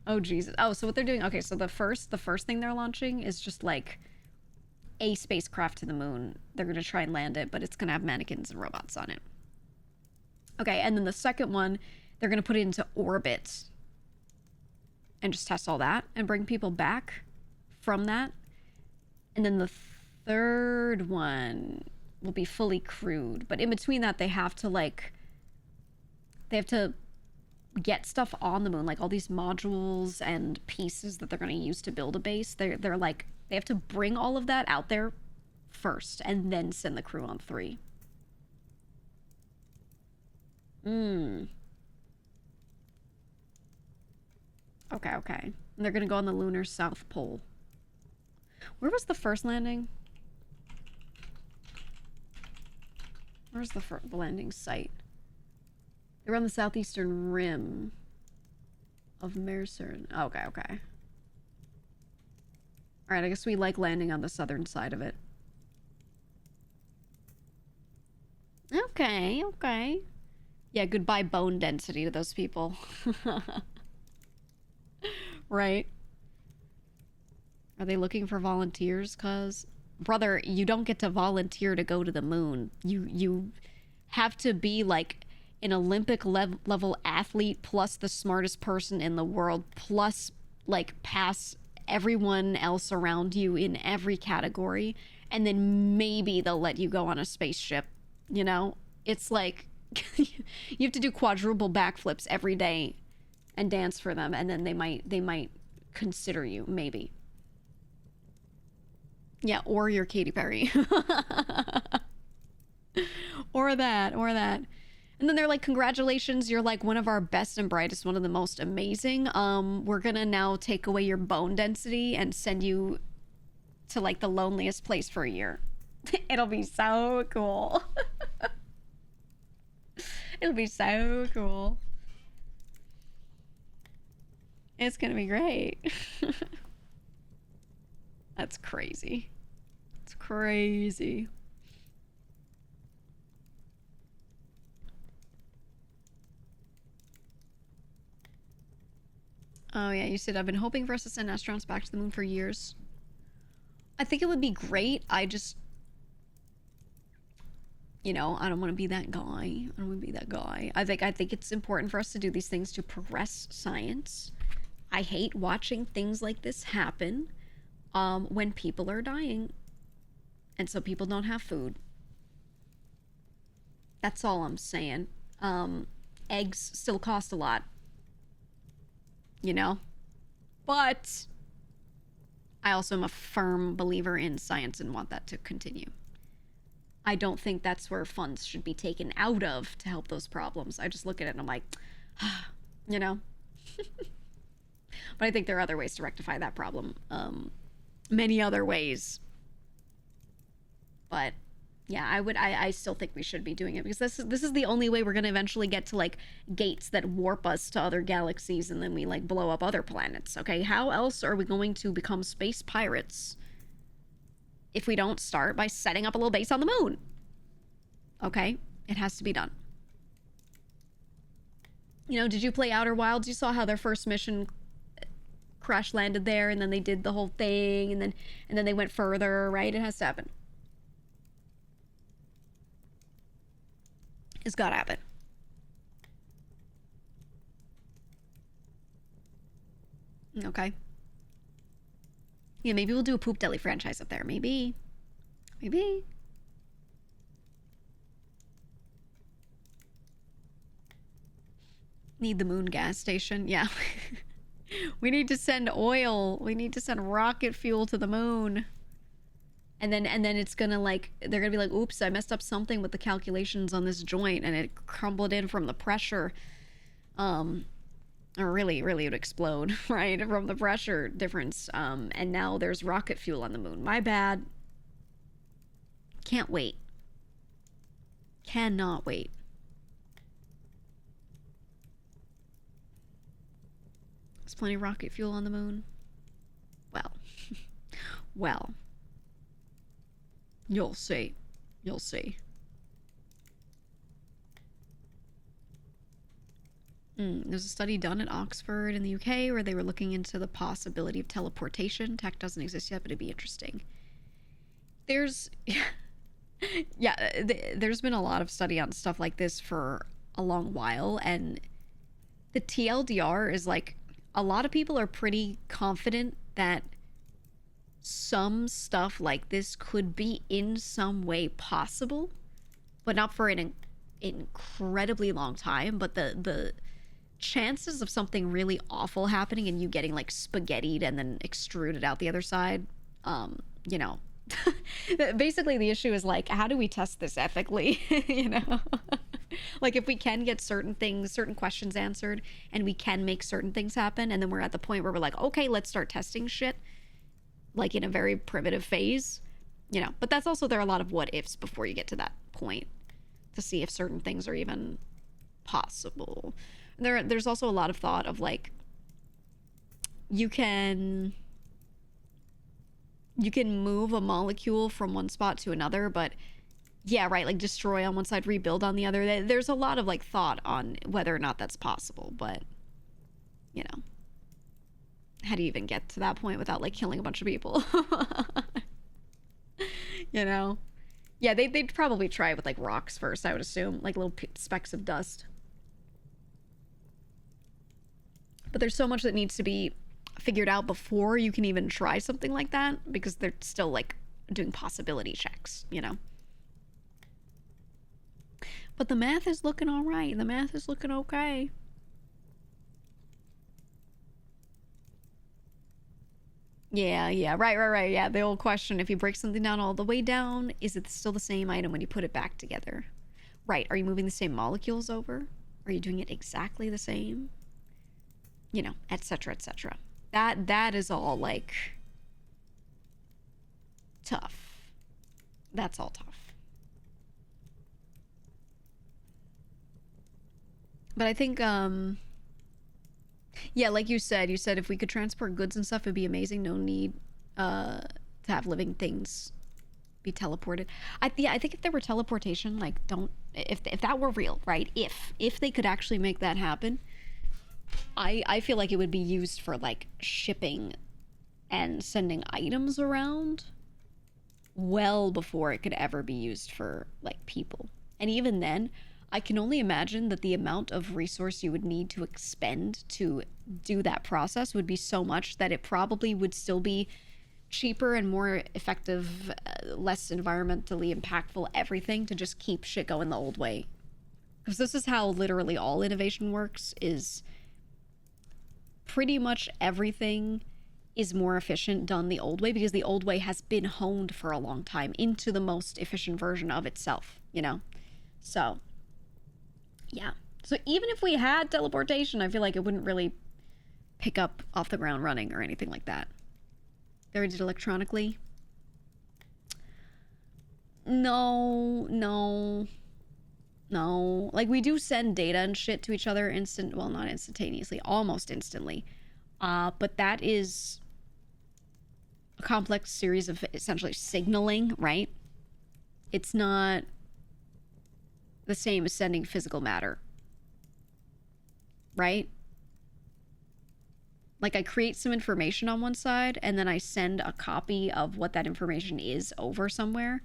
Oh Jesus. Oh, so what they're doing, okay, so the first thing they're launching is just like a spacecraft to the moon. They're gonna try and land it, but it's gonna have mannequins and robots on it. Okay, and then the second one, they're gonna put it into orbit and just test all that and bring people back from that. And then the third one will be fully crewed, but in between that they have to get stuff on the moon, like all these modules and pieces that they're going to use to build a base. They're like, they have to bring all of that out there first and then send the crew on 3. Okay. And they're gonna go on the lunar south pole. Where was the first landing? Where's the landing site? They were on the southeastern rim of Mercer. Okay. Alright, I guess we like landing on the southern side of it. Okay. Yeah, goodbye bone density to those people. Right? Are they looking for volunteers? Cause, brother, you don't get to volunteer to go to the moon. You have to be like an Olympic level athlete plus the smartest person in the world plus like pass everyone else around you in every category, and then maybe they'll let you go on a spaceship. You know, it's like you have to do quadruple backflips every day and dance for them, and then they might consider you, maybe. Yeah, or you're Katy Perry. or that. And then they're like, congratulations, you're like one of our best and brightest, one of the most amazing. We're gonna now take away your bone density and send you to like the loneliest place for a year. It'll be so cool. It'll be so cool. It's gonna be great. That's crazy. It's crazy. Oh yeah, you said I've been hoping for us to send astronauts back to the moon for years. I think it would be great. I just, you know, I don't want to be that guy. I don't want to be that guy. I think it's important for us to do these things to progress science. I hate watching things like this happen when people are dying and so people don't have food. That's all I'm saying. Eggs still cost a lot, you know? But I also am a firm believer in science and want that to continue. I don't think that's where funds should be taken out of to help those problems. I just look at it and I'm like, you know? But I think there are other ways to rectify that problem. Many other ways. But yeah, I still think we should be doing it because this is the only way we're gonna eventually get to like gates that warp us to other galaxies and then we like blow up other planets. Okay, how else are we going to become space pirates if we don't start by setting up a little base on the moon? Okay, it has to be done. You know, did you play Outer Wilds? You saw how their first mission crash landed there and then they did the whole thing and then they went further, right? It has to happen. It's gotta happen. Okay. Yeah, maybe we'll do a Poop Deli franchise up there. Maybe. Maybe. Need the moon gas station. Yeah. We need to send oil. We need to send rocket fuel to the moon. And then it's gonna like, they're gonna be like, oops, I messed up something with the calculations on this joint and it crumbled in from the pressure. Or really would explode, right? From the pressure difference. And now there's rocket fuel on the moon. My bad. Can't wait. Cannot wait. There's plenty of rocket fuel on the moon. Well. Well. You'll see. You'll see. There's a study done at Oxford in the UK where they were looking into the possibility of teleportation. Tech doesn't exist yet, but it'd be interesting. There's... yeah, there's been a lot of study on stuff like this for a long while, and the TLDR is like, a lot of people are pretty confident that some stuff like this could be in some way possible, but not for an incredibly long time. But the chances of something really awful happening and you getting like spaghettied and then extruded out the other side, you know, basically the issue is like, how do we test this ethically? You know, like if we can get certain things, certain questions answered and we can make certain things happen, and then we're at the point where we're like, okay, let's start testing shit like in a very primitive phase, you know. But that's also, there are a lot of what ifs before you get to that point to see if certain things are even possible. There's also a lot of thought of like, you can move a molecule from one spot to another, but yeah, right, like destroy on one side, rebuild on the other. There's a lot of like thought on whether or not that's possible, but you know, how do you even get to that point without like killing a bunch of people? You know? Yeah, they'd probably try it with like rocks first, I would assume, like little specks of dust. But there's so much that needs to be figured out before you can even try something like that, because they're still like doing possibility checks, you know? But the math is looking all right. The math is looking okay. Yeah, right. Yeah, the old question, if you break something down all the way down, is it still the same item when you put it back together? Right, are you moving the same molecules over? Are you doing it exactly the same? You know, etc., etc. That is all, like, tough. That's all tough. But I think, Yeah, like you said if we could transport goods and stuff, it'd be amazing. No need to have living things be teleported. Yeah, I think if there were teleportation, like don't if that were real, right? If they could actually make that happen, I feel like it would be used for like shipping and sending items around well before it could ever be used for like people. And even then, I can only imagine that the amount of resource you would need to expend to do that process would be so much that it probably would still be cheaper and more effective, less environmentally impactful, everything to just keep shit going the old way. Because this is how literally all innovation works, is pretty much everything is more efficient done the old way because the old way has been honed for a long time into the most efficient version of itself, you know? So, yeah. So even if we had teleportation, I feel like it wouldn't really pick up off the ground running or anything like that. They did electronically. No. Like, we do send data and shit to each other well, not instantaneously, almost instantly. But that is a complex series of essentially signaling, right? It's not the same as sending physical matter, right? Like, I create some information on one side and then I send a copy of what that information is over somewhere,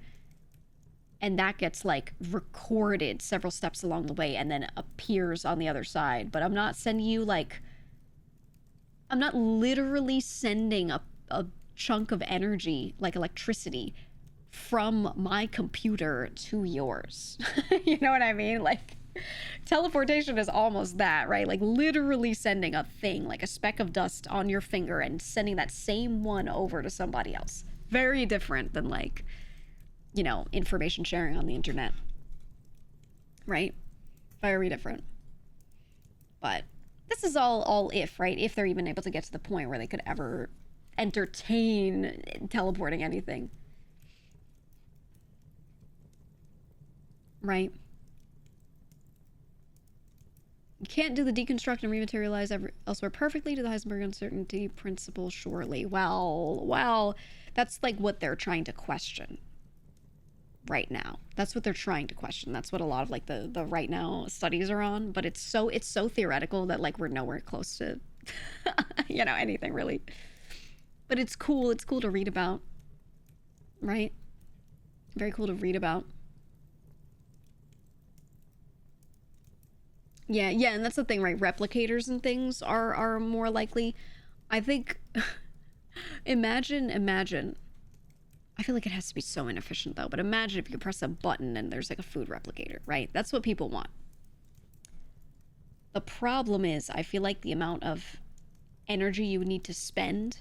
and that gets like recorded several steps along the way and then appears on the other side. But I'm not sending you like, I'm not literally sending a chunk of energy, like electricity, from my computer to yours. You know what I mean? Like, teleportation is almost that, right? Like, literally sending a thing, like a speck of dust on your finger and sending that same one over to somebody else. Very different than, like, you know, information sharing on the internet. Right? Very different. But this is all if, right? If they're even able to get to the point where they could ever entertain teleporting anything. Right? You can't do the deconstruct and rematerialize elsewhere perfectly to the Heisenberg uncertainty principle, surely. Well, that's like what they're trying to question right now. That's what they're trying to question. That's what a lot of like the right now studies are on, but it's so theoretical that like we're nowhere close to you know, anything really. But it's cool to read about, right? Very cool to read about. Yeah, and that's the thing, right? Replicators and things are more likely. I think imagine I feel like it has to be so inefficient though, but imagine if you press a button and there's like a food replicator, right? That's what people want. The problem is, I feel like the amount of energy you would need to spend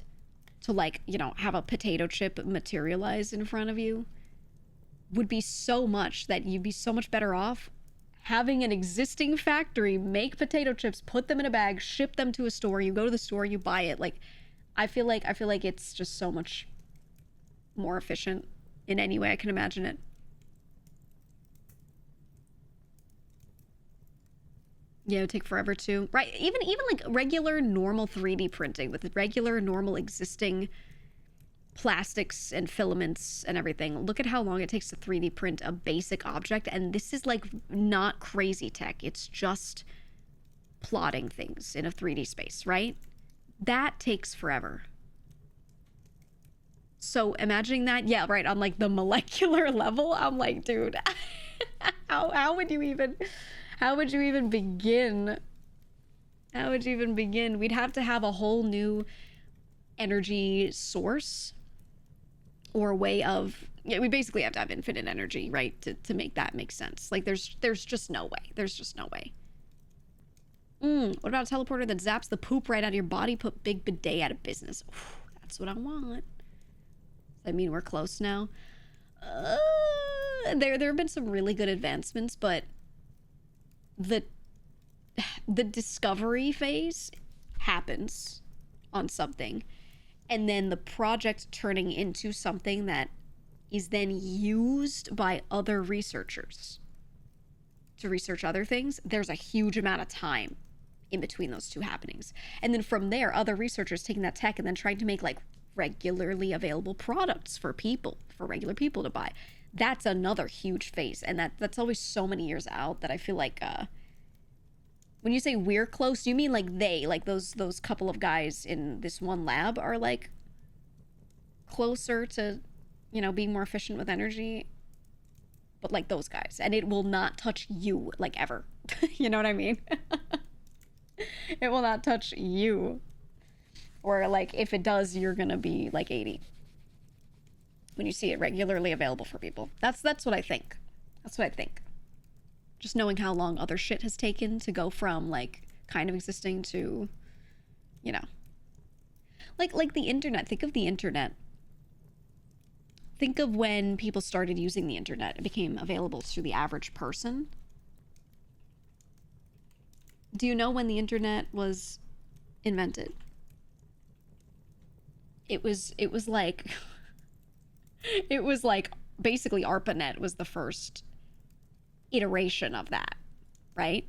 to, like, you know, have a potato chip materialize in front of you would be so much that you'd be so much better off having an existing factory make potato chips, put them in a bag, ship them to a store. You go to the store, you buy it. Like, I feel like it's just so much more efficient in any way I can imagine it. Yeah, it would take forever too. Right, even like regular normal 3D printing with regular normal existing plastics and filaments and everything. Look at how long it takes to 3D print a basic object, and this is like not crazy tech. It's just plotting things in a 3D space, right? That takes forever. So imagining that, yeah, right, on like the molecular level, I'm like, dude, how would you even begin? How would you even begin? We'd have to have a whole new energy source or a way of, yeah, we basically have to have infinite energy, right, to make that make sense. Like, there's just no way. There's just no way. What about a teleporter that zaps the poop right out of your body? Put Big Bidet out of business. Ooh, that's what I want. I mean, we're close now. There have been some really good advancements, but the discovery phase happens on something, and then the project turning into something that is then used by other researchers to research other things, there's a huge amount of time in between those two happenings. And then from there, other researchers taking that tech and then trying to make like regularly available products for people, for regular people to buy. That's another huge phase. And that's always so many years out that I feel like when you say we're close, you mean like they, like those couple of guys in this one lab are like closer to, you know, being more efficient with energy, but like those guys, and it will not touch you like ever. You know what I mean? It will not touch you, or like if it does, you're gonna be like 80 when you see it regularly available for people. That's what I think. That's what I think. Just knowing how long other shit has taken to go from like kind of existing to, you know, like the internet. Think of the internet. Think of when people started using the internet. It became available to the average person. Do you know when the internet was invented? It was like it was like basically ARPANET was the first iteration of that, right?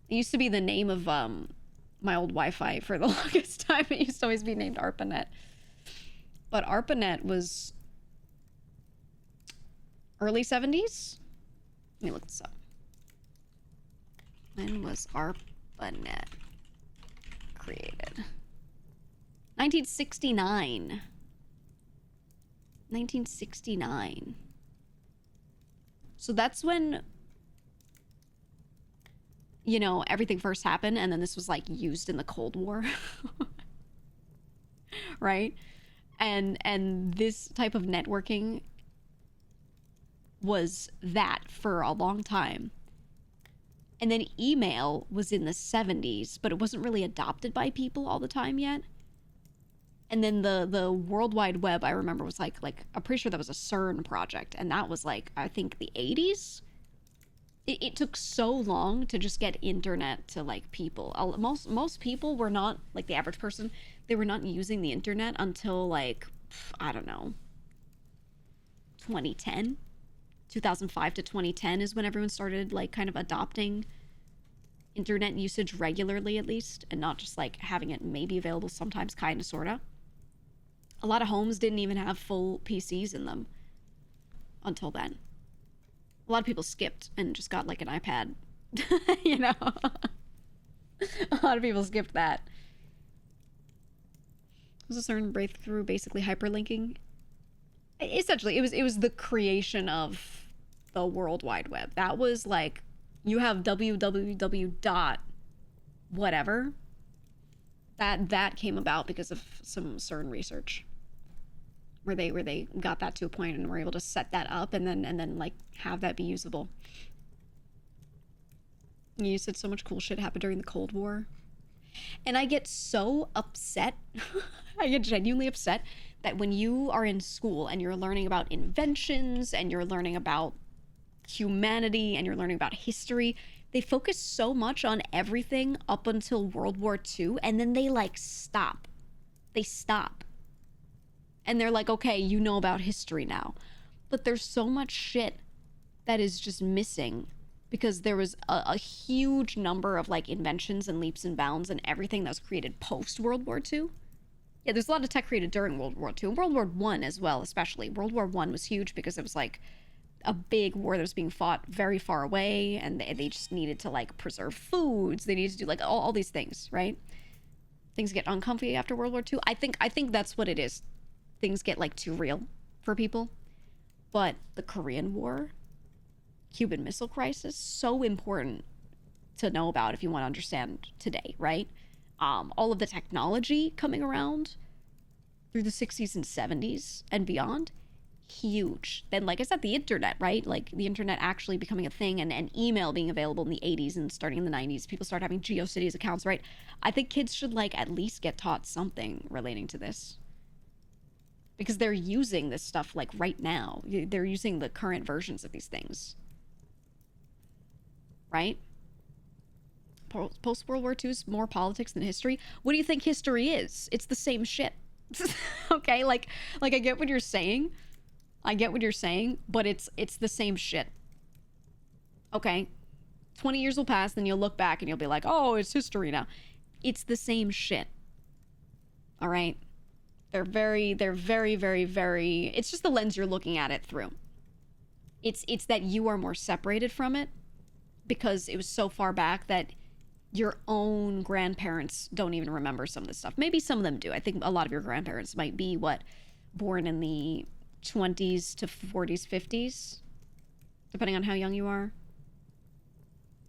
It used to be the name of my old Wi-Fi for the longest time. It used to always be named ARPANET. But ARPANET was early 70s? Let me look this up. When was ARPANET created? 1969. 1969. So that's when, you know, everything first happened, and then this was like used in the Cold War. Right? And this type of networking was that for a long time. And then email was in the 70s, but it wasn't really adopted by people all the time yet. And then the World Wide Web, I remember, was like I'm pretty sure that was a CERN project, and that was like, I think, the 80s. It took so long to just get internet to like people. Most people were not, like the average person, they were not using the internet until like, I don't know, 2010. 2005 to 2010 is when everyone started like kind of adopting internet usage regularly, at least, and not just like having it maybe available sometimes, kind of, sort of. A lot of homes didn't even have full PCs in them until then. A lot of people skipped and just got like an iPad. You know? A lot of people skipped that. Was a certain breakthrough basically hyperlinking? Essentially, it was the creation of the World Wide Web. That was like, you have www dot whatever. That came about because of some CERN research, where they got that to a point and were able to set that up and then like have that be usable. You said so much cool shit happened during the Cold War. And I get so upset. I get genuinely upset that when you are in school and you're learning about inventions and you're learning about humanity and you're learning about history, they focus so much on everything up until World War II, and then they like stop. They stop. And they're like, okay, you know about history now. But there's so much shit that is just missing, because there was a huge number of like inventions and leaps and bounds and everything that was created post World War II. Yeah, there's a lot of tech created during World War II, and World War I as well, especially. World War I was huge because it was like a big war that was being fought very far away, and they just needed to like preserve foods. They needed to do like all these things, right? Things get uncomfy after World War II. I think that's what it is. Things get like too real for people. But the Korean War, Cuban Missile Crisis, so important to know about if you want to understand today, right? All of the technology coming around through the 60s and 70s and beyond, huge. Then, like I said, the internet, right? Like the internet actually becoming a thing, and email being available in the 80s and starting in the 90s. People start having GeoCities accounts, right? I think kids should like at least get taught something relating to this, because they're using this stuff like right now. They're using the current versions of these things, right? Post World War II is more politics than history. What do you think history is? It's the same shit. Okay, like I get what you're saying. I get what you're saying, but it's the same shit. Okay? 20 years will pass, then you'll look back and you'll be like, oh, it's history now. It's the same shit. All right? They're very, very, it's just the lens you're looking at it through. It's that you are more separated from it because it was so far back that your own grandparents don't even remember some of this stuff. Maybe some of them do. I think a lot of your grandparents might be, born in the 20s to 40s, 50s, depending on how young you are.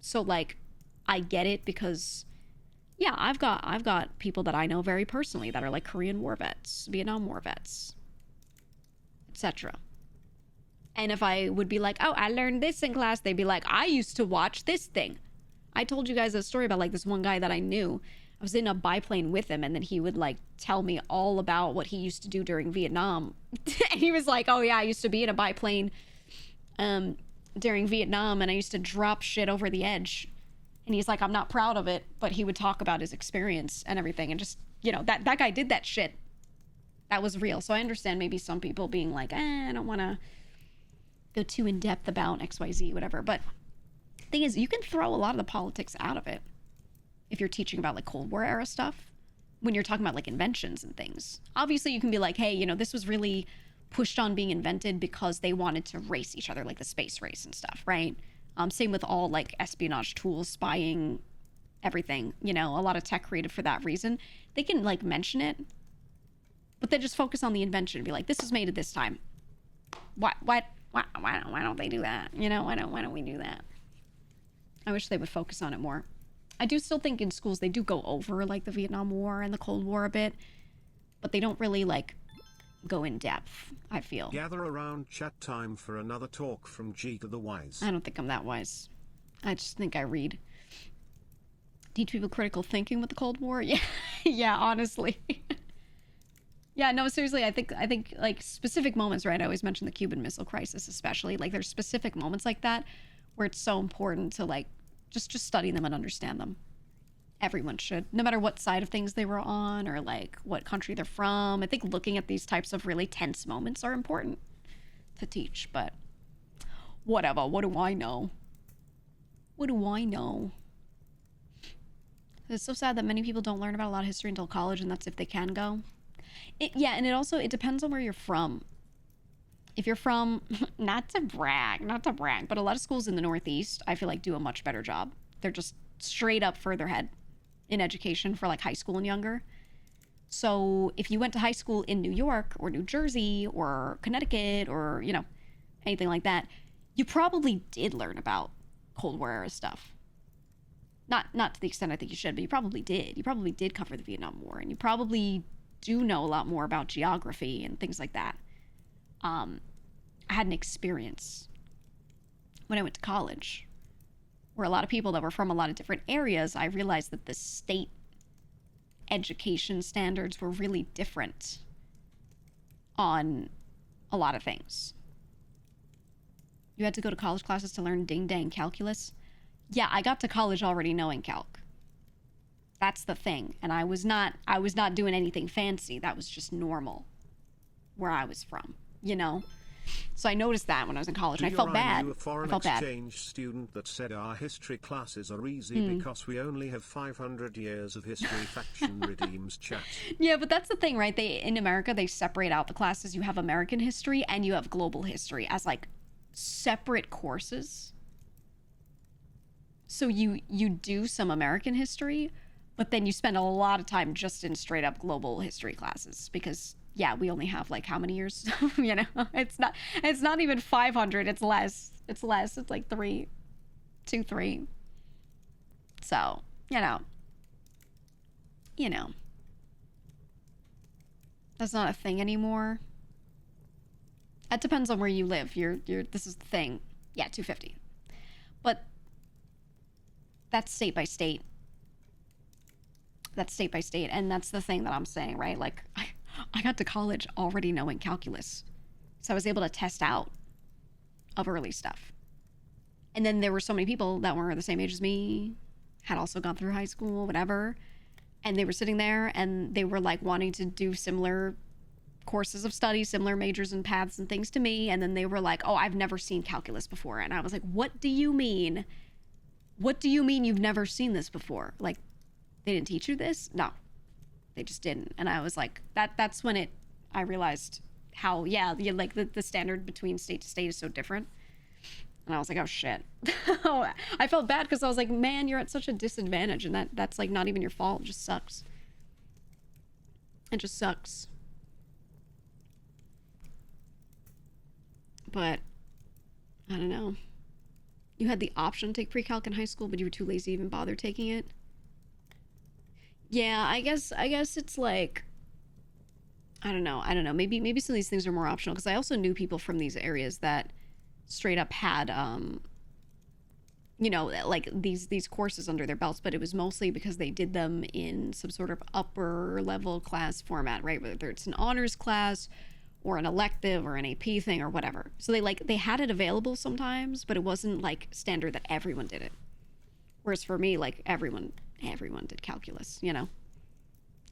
So, like, I get it because, yeah, I've got people that I know very personally that are, like, Korean War vets, Vietnam War vets, etc. And if I would be like, oh, I learned this in class, they'd be like, I used to watch this thing. I told you guys a story about, like, this one guy that I knew. I was in a biplane with him, and then he would, like, tell me all about what he used to do during Vietnam. And he was like, oh, yeah, I used to be in a biplane during Vietnam, and I used to drop shit over the edge. And he's like, I'm not proud of it, but he would talk about his experience and everything. And just, you know, that guy did that shit. That was real. So I understand maybe some people being like, I don't want to go too in depth about XYZ, whatever. But the thing is, you can throw a lot of the politics out of it if you're teaching about, like, Cold War era stuff, when you're talking about, like, inventions and things. Obviously, you can be like, hey, you know, this was really pushed on being invented because they wanted to race each other, like the space race and stuff, right? Same with all, like, espionage tools, spying, everything, you know, a lot of tech created for that reason. They can, like, mention it, but then just focus on the invention and be like, this was made at this time. Why don't they do that? You know, why don't we do that? I wish they would focus on it more. I do still think in schools they do go over, like, the Vietnam War and the Cold War a bit, but they don't really, like, go in depth, I feel. Gather around, chat time for another talk from GEEGA the Wise. I don't think I'm that wise. I just think I read. Teach people critical thinking with the Cold War? Yeah, yeah, honestly. Yeah, no, seriously, I think like specific moments, right? I always mention the Cuban Missile Crisis, especially. Like, there's specific moments like that where it's so important to, like, just study them and understand them. Everyone should, no matter what side of things they were on or, like, what country they're from. I think looking at these types of really tense moments are important to teach, but whatever. What do I know? What do I know? It's so sad that many people don't learn about a lot of history until college, and that's if they can go. Yeah, and it depends on where you're from. If you're from, not to brag, but a lot of schools in the Northeast, I feel like, do a much better job. They're just straight up further ahead in education for, like, high school and younger. So if you went to high school in New York or New Jersey or Connecticut or, you know, anything like that, you probably did learn about Cold War era stuff. Not to the extent I think you should, but you probably did. You probably did cover the Vietnam War, and you probably do know a lot more about geography and things like that. I had an experience when I went to college where a lot of people that were from a lot of different areas, I realized that the state education standards were really different on a lot of things. You had to go to college classes to learn ding-dang calculus. Yeah, I got to college already knowing calc. That's the thing. And I was not doing anything fancy. That was just normal where I was from, you know? So I noticed that when I was in college, and I felt bad. You a foreign exchange student that said our history classes are easy because we only have 500 years of history. Faction redeems chat. Yeah, but that's the thing, right? In America, they separate out the classes. You have American history and you have global history as, like, separate courses. So you do some American history, but then you spend a lot of time just in straight up global history classes because, yeah, we only have, like, how many years? You know, it's not even 500. It's less. It's like 3. So, you know, that's not a thing anymore. That depends on where you live. This is the thing. Yeah, 250. But that's state by state. And that's the thing that I'm saying, right? Like, I got to college already knowing calculus. So I was able to test out of early stuff. And then there were so many people that were the same age as me, had also gone through high school, whatever. And they were sitting there and they were, like, wanting to do similar courses of study, similar majors and paths and things to me. And then they were like, oh, I've never seen calculus before. And I was like, what do you mean What do you mean you've never seen this before? Like, they didn't teach you this? No, they just didn't. And I was like, that's when I realized how, yeah, like the standard between state to state is so different. And I was like, oh shit. I felt bad because I was like, man, you're at such a disadvantage, and that's like not even your fault. It just sucks. It just sucks. But I don't know. You had the option to take pre-calc in high school, but you were too lazy to even bother taking it. Yeah, I guess it's like, I don't know. Maybe some of these things are more optional, because I also knew people from these areas that straight up had you know, like these courses under their belts, but it was mostly because they did them in some sort of upper level class format, right? Whether it's an honors class or an elective or an AP thing or whatever. So they had it available sometimes, but it wasn't like standard that everyone did it. Whereas for me, like everyone did calculus, you know?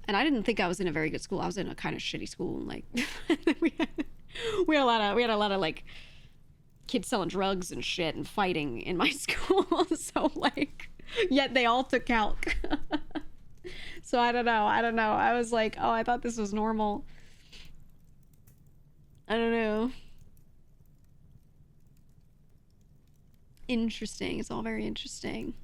And I didn't think I was in a very good school. I was in a kind of shitty school, and like we had a lot of like kids selling drugs and shit and fighting in my school. So like, yet they all took calc. So I don't know. I was like, oh, I thought this was normal. I don't know. Interesting. It's all very interesting.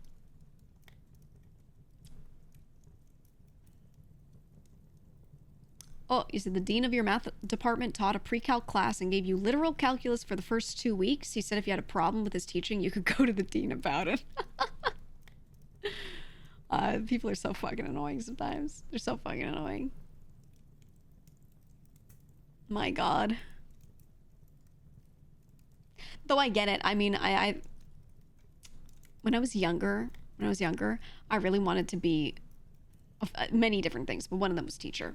Oh, you said the dean of your math department taught a pre-calc class and gave you literal calculus for the first 2 weeks. He said if you had a problem with his teaching, you could go to the dean about it. People are so fucking annoying sometimes. They're so fucking annoying. My God. Though I get it. I mean, I when I was younger, I really wanted to be many different things, but one of them was teacher.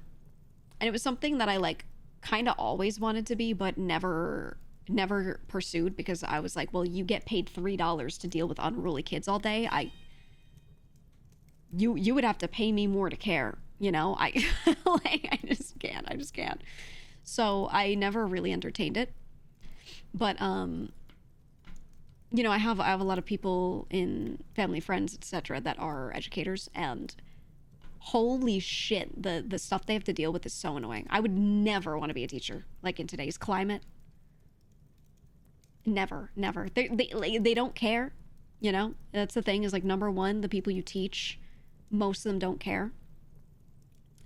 And it was something that I like kind of always wanted to be, but never pursued, because I was like, well, you get paid $3 to deal with unruly kids all day. You would have to pay me more to care, you know? I I just can't. So I never really entertained it. But you know, I have a lot of people in family, friends, etc. that are educators, and holy shit, the stuff they have to deal with is so annoying. I would never want to be a teacher, like in today's climate. Never. They don't care, you know? That's the thing, is like, number one, the people you teach, most of them don't care.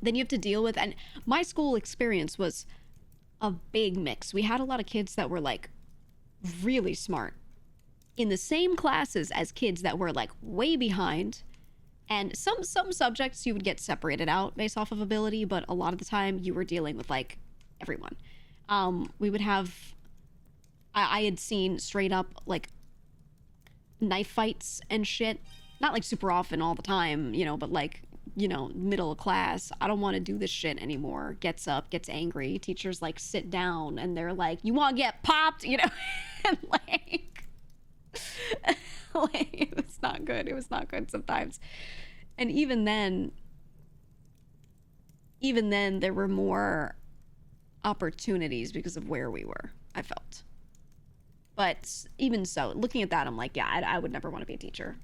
Then you have to deal with, and my school experience was a big mix. We had a lot of kids that were like really smart in the same classes as kids that were like way behind. And some subjects you would get separated out based off of ability, but a lot of the time you were dealing with like everyone. We would have, I had seen straight up like knife fights and shit. Not like super often all the time, you know, but like, you know, middle of class, I don't want to do this shit anymore. Gets up, gets angry. Teachers like sit down and they're like, you want to get popped, you know? And like, like, it was not good. It was not good sometimes. And even then there were more opportunities because of where we were, I felt. But even so, looking at that, I'm like, yeah, I would never want to be a teacher.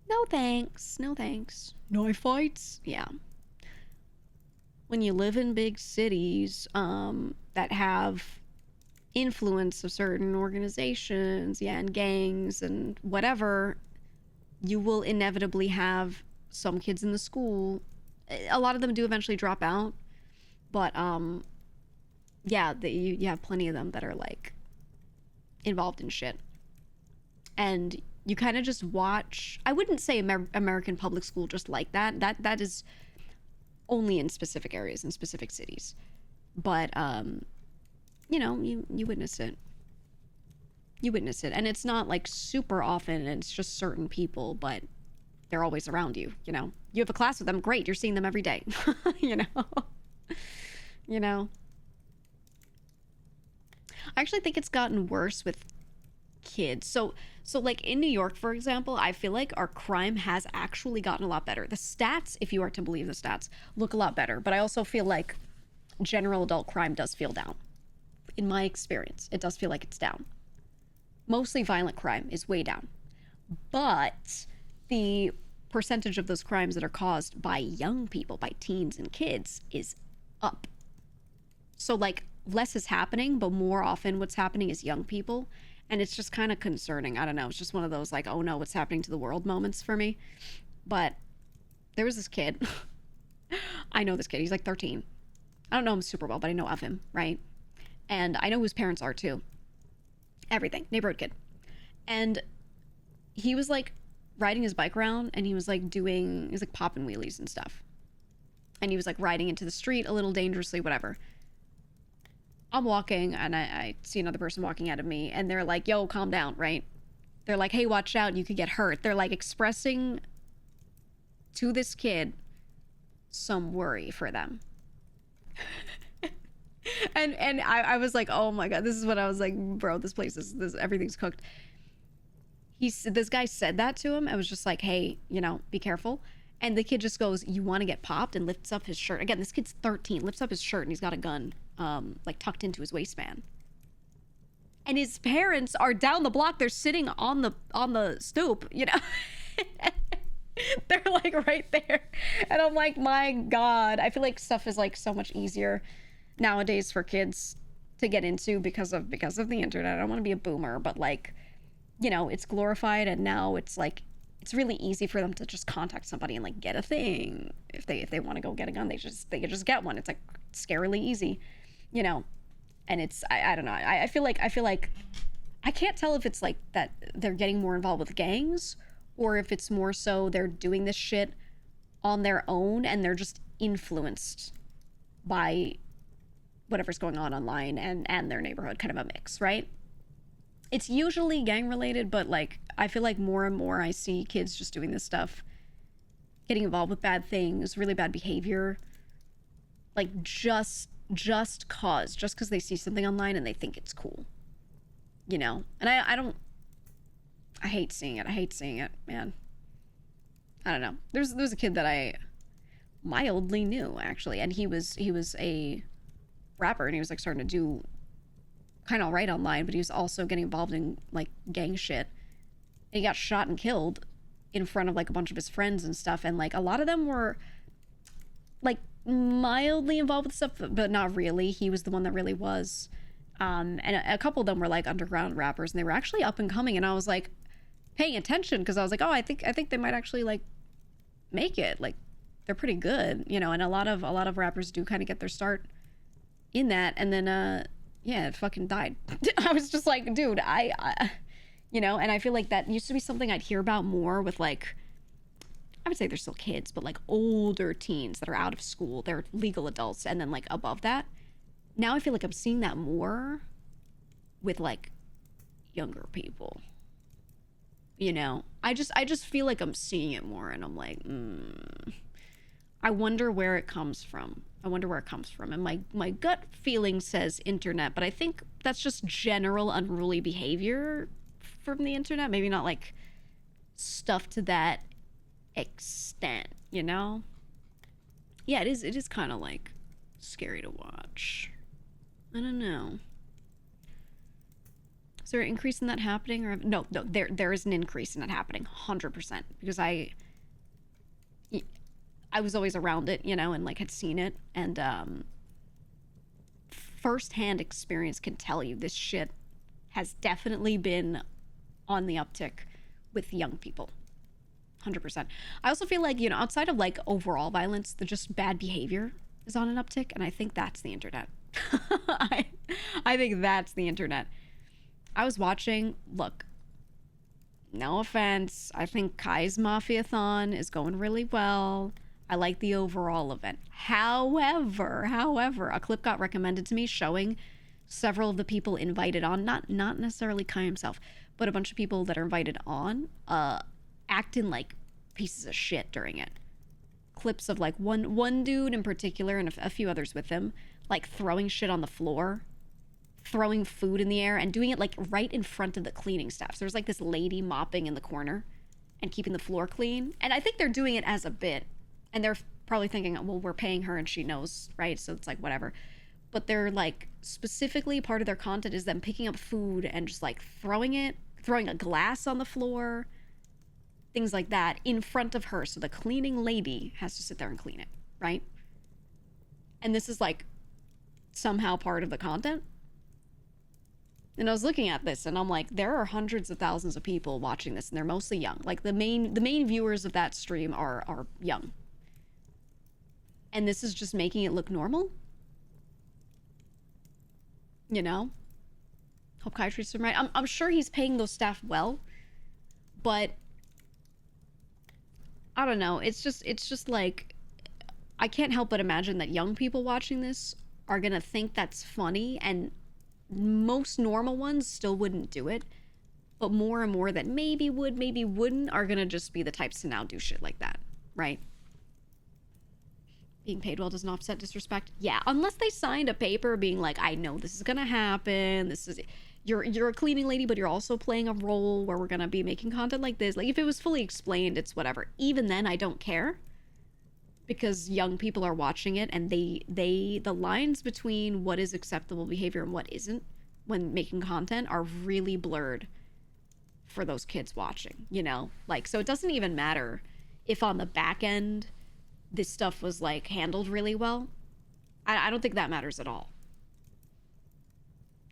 No thanks. No thanks. Knife fights? Yeah. When you live in big cities that have influence of certain organizations, yeah, and gangs and whatever, you will inevitably have some kids in the school. A lot of them do eventually drop out, but yeah, you have plenty of them that are like involved in shit. And you kind of just watch. I wouldn't say American public school just like that. That is only in specific areas, in specific cities. But you know, you witness it. You witness it, and it's not like super often. It's just certain people, but they're always around you. You know, you have a class with them, great. You're seeing them every day. You know, you know. I actually think it's gotten worse with kids. So like in New York, for example, I feel like our crime has actually gotten a lot better. The stats, if you are to believe the stats, look a lot better. But I also feel like general adult crime does feel down. In my experience, it does feel like it's down. Mostly violent crime is way down. But the percentage of those crimes that are caused by young people, by teens and kids, is up. So, like, less is happening, but more often what's happening is young people. And it's just kind of concerning. I don't know. It's just one of those, like, oh no, what's happening to the world moments for me. But there was this kid. I know this kid. He's like 13. I don't know him super well, but I know of him, right? And I know who his parents are too. Everything. Neighborhood kid. And he was like riding his bike around, and he was like popping wheelies and stuff. And he was like riding into the street a little dangerously, whatever. I'm walking, and I see another person walking out of me, and they're like, yo, calm down, right? They're like, hey, watch out, you could get hurt. They're like expressing to this kid some worry for them. and I was like, oh my god, this is what I was like, bro, this place is, this everything's cooked. This guy said that to him. I was just like, hey, you know, be careful. And the kid just goes, you want to get popped? And lifts up his shirt. Again, this kid's 13, lifts up his shirt, and he's got a gun like tucked into his waistband. And his parents are down the block. They're sitting on the stoop, you know. They're like right there. And I'm like, my god. I feel like stuff is like so much easier nowadays for kids to get into because of the internet. I don't want to be a boomer, but like, you know, it's glorified, and now it's like it's really easy for them to just contact somebody and like get a thing. If they want to go get a gun, they can just get one. It's like scarily easy, you know. And it's I don't know. I feel like I can't tell if it's like that they're getting more involved with gangs, or if it's more so they're doing this shit on their own and they're just influenced by whatever's going on online and their neighborhood, kind of a mix, right? It's usually gang related, but like I feel like more and more I see kids just doing this stuff, getting involved with bad things, really bad behavior, like just because they see something online and they think it's cool, you know. And I hate seeing it, man. I don't know. There's a kid that I mildly knew, actually, and he was a rapper, and he was like starting to do kind of right online, but he was also getting involved in like gang shit. And he got shot and killed in front of like a bunch of his friends and stuff, and like a lot of them were like mildly involved with stuff, but not really. He was the one that really was. And a couple of them were like underground rappers, and they were actually up and coming, and I was like paying attention because I was like, oh, I think they might actually like make it. Like they're pretty good, you know. And a lot of rappers do kind of get their start in that, and then yeah, it fucking died. I was just like, dude, I you know. And I feel like that used to be something I'd hear about more with like, I would say they're still kids, but like older teens that are out of school, they're legal adults, and then like above that. Now I feel like I'm seeing that more with like younger people. You know, I just feel like I'm seeing it more, and I'm like, I wonder where it comes from. And my gut feeling says internet, but I think that's just general unruly behavior from the internet. Maybe not like stuff to that extent, you know? Yeah, it is kind of like scary to watch. I don't know. Is there an increase in that happening? Or no, there is an increase in that happening, 100%, because I was always around it, you know, and like had seen it, and firsthand experience can tell you this shit has definitely been on the uptick with young people. 100%. I also feel like, you know, outside of like overall violence, the just bad behavior is on an uptick, and I think that's the internet. I think that's the internet. I was watching, look, no offense, I think Kai's Mafia-thon is going really well. I like the overall event. However, a clip got recommended to me showing several of the people invited on, not necessarily Kai himself, but a bunch of people that are invited on, acting like pieces of shit during it. Clips of like one dude in particular, and a few others with him, like throwing shit on the floor, throwing food in the air, and doing it like right in front of the cleaning staff. So there's like this lady mopping in the corner and keeping the floor clean, and I think they're doing it as a bit, and they're probably thinking, well, we're paying her and she knows, right? So it's like whatever. but they're like specifically part of their content is them picking up food and just like throwing a glass on the floor, things like that in front of her, so the cleaning lady has to sit there and clean it, right? And this is like somehow part of the content. And I was looking at this and I'm like, there are hundreds of thousands of people watching this, and they're mostly young. Like the main viewers of that stream are young. And this is just making it look normal. You know? Hope Kai treats him right. I'm sure he's paying those staff well, but I don't know. It's just like, I can't help but imagine that young people watching this are gonna think that's funny, and most normal ones still wouldn't do it, but more and more that maybe would, maybe wouldn't, are gonna just be the types to now do shit like that, right? Being paid well doesn't offset disrespect. Yeah, unless they signed a paper being like, I know this is gonna happen, this is, you're a cleaning lady, but you're also playing a role where we're gonna be making content like this. Like, if it was fully explained, it's whatever. Even then, I don't care, because young people are watching it, and the lines between what is acceptable behavior and what isn't when making content are really blurred for those kids watching, you know? Like, so it doesn't even matter if on the back end this stuff was like handled really well. I don't think that matters at all.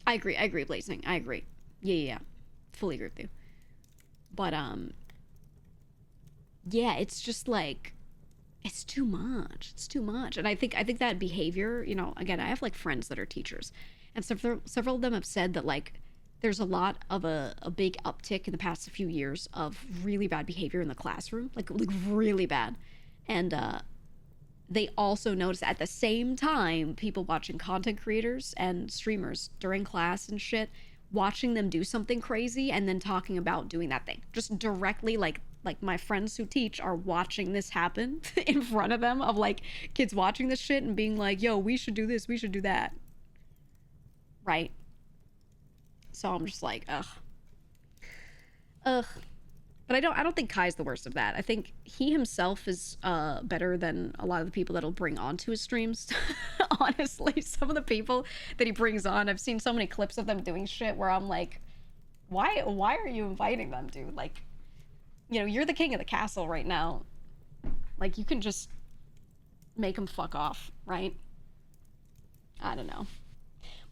I agree, Blazing. I agree. Yeah. Fully agree with you. But yeah, it's just like, it's too much. It's too much. And I think that behavior, you know, again, I have like friends that are teachers, and several of them have said that like there's a lot of a big uptick in the past few years of really bad behavior in the classroom, like really bad. And they also notice at the same time people watching content creators and streamers during class and shit, watching them do something crazy and then talking about doing that thing just directly. Like my friends who teach are watching this happen in front of them, of like kids watching this shit and being like, yo, we should do this, we should do that, right? So I'm just like, ugh. But I don't think Kai's the worst of that. I think he himself is better than a lot of the people that'll bring onto his streams. Honestly, some of the people that he brings on, I've seen so many clips of them doing shit where I'm like, why are you inviting them, dude? Like, you know, you're the king of the castle right now. Like, you can just make them fuck off, right? I don't know.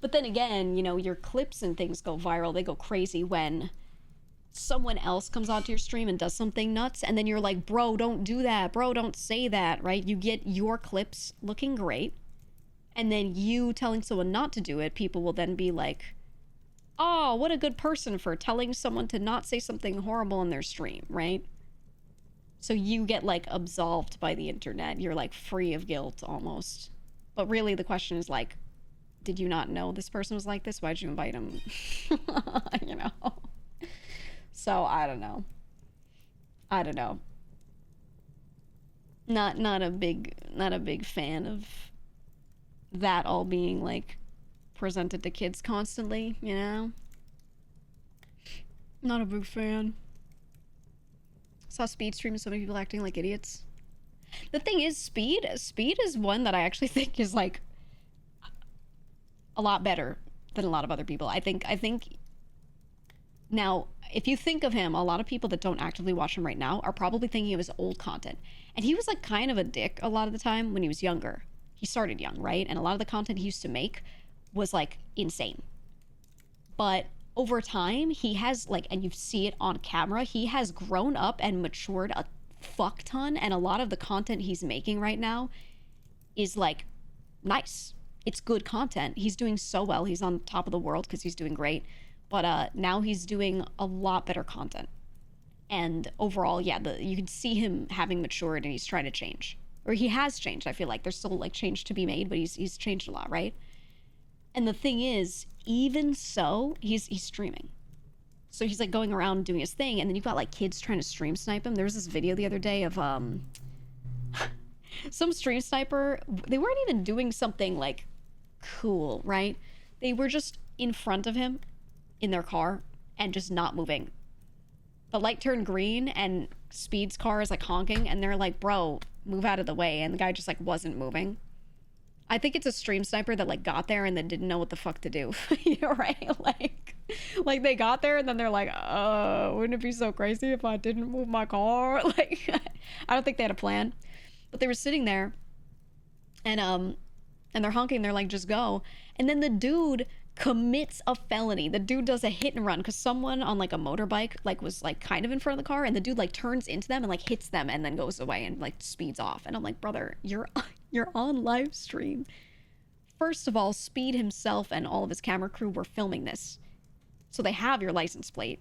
But then again, you know, your clips and things go viral. They go crazy when someone else comes onto your stream and does something nuts, and then you're like, bro, don't do that, bro, don't say that, right? You get your clips looking great, and then you telling someone not to do it, people will then be like, oh, what a good person for telling someone to not say something horrible in their stream, right? So you get like absolved by the internet. You're like free of guilt almost. But really the question is like, did you not know this person was like this? Why'd you invite him? You know? So I don't know. Not a big fan of that all being like presented to kids constantly, you know? Not a big fan. Saw Speed stream, so many people acting like idiots. The thing is, Speed is one that I actually think is like a lot better than a lot of other people. I think now, if you think of him, a lot of people that don't actively watch him right now are probably thinking of his old content. And he was like kind of a dick a lot of the time when he was younger. He started young, right? And a lot of the content he used to make was like insane. But over time, he has like, and you see it on camera, he has grown up and matured a fuck ton. And a lot of the content he's making right now is like nice. It's good content. He's doing so well. He's on top of the world because he's doing great. But now he's doing a lot better content. And overall, yeah, you can see him having matured, and he's trying to change. Or he has changed, I feel like. There's still like change to be made, but he's changed a lot, right? And the thing is, even so, he's streaming. So he's like going around doing his thing, and then you've got like kids trying to stream snipe him. There was this video the other day of some stream sniper. They weren't even doing something like cool, right? They were just in front of him in their car and just not moving. The light turned green and Speed's car is like honking, and they're like, bro, move out of the way. And the guy just like wasn't moving. I think it's a stream sniper that like got there and then didn't know what the fuck to do. You're right. Like they got there and then they're like, wouldn't it be so crazy if I didn't move my car? Like, I don't think they had a plan, but they were sitting there and they're honking. They're like, just go. And then the dude commits a felony. The dude does a hit and run because someone on like a motorbike like was like kind of in front of the car, and the dude like turns into them and like hits them and then goes away and like speeds off. And I'm like, brother, you're on live stream. First of all, Speed himself and all of his camera crew were filming this, so they have your license plate.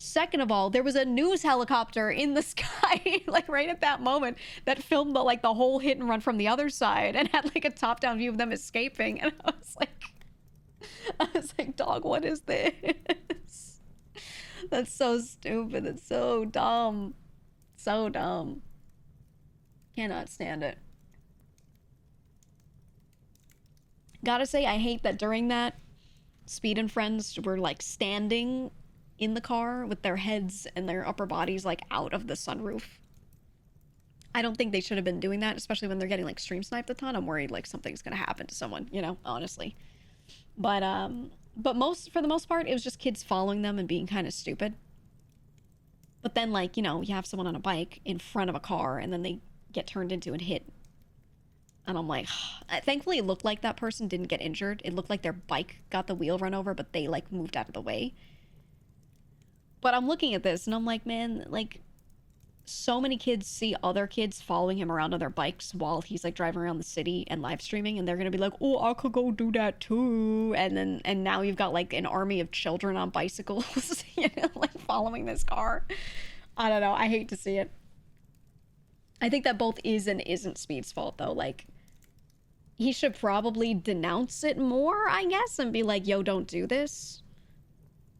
Second of all, there was a news helicopter in the sky, like right at that moment, that filmed the whole hit and run from the other side and had like a top-down view of them escaping. And I was like, dog, what is this? That's so stupid. It's so dumb. So dumb. Cannot stand it. Gotta say, I hate that during that, Speed and friends were like standing in the car with their heads and their upper bodies like out of the sunroof. I don't think they should have been doing that, especially when they're getting like stream sniped a ton. I'm worried like something's gonna happen to someone, you know, honestly. But for the most part, it was just kids following them and being kind of stupid. But then like, you know, you have someone on a bike in front of a car and then they get turned into and hit. And I'm like, thankfully it looked like that person didn't get injured. It looked like their bike got the wheel run over, but they like moved out of the way. But I'm looking at this and I'm like, man, like so many kids see other kids following him around on their bikes while he's like driving around the city and live streaming, and they're gonna be like, oh, I could go do that too. And now you've got like an army of children on bicycles, you know, like following this car. I don't know. I hate to see it. I think that both is and isn't Speed's fault though. Like, he should probably denounce it more, I guess, and be like, yo, don't do this.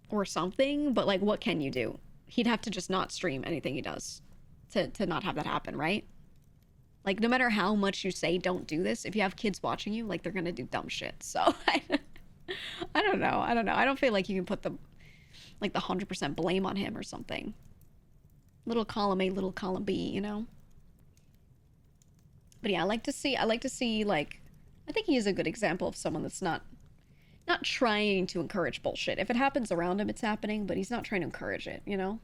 Or something, but like, what can you do? He'd have to just not stream anything he does to not have that happen, right? Like, no matter how much you say don't do this, if you have kids watching you, like, they're gonna do dumb shit. So I don't know. I don't feel like you can put the 100% blame on him or something. Little column A, little column B, you know? But yeah, I like to see like, I think he is a good example of someone that's not trying to encourage bullshit. If it happens around him, it's happening, but he's not trying to encourage it, you know?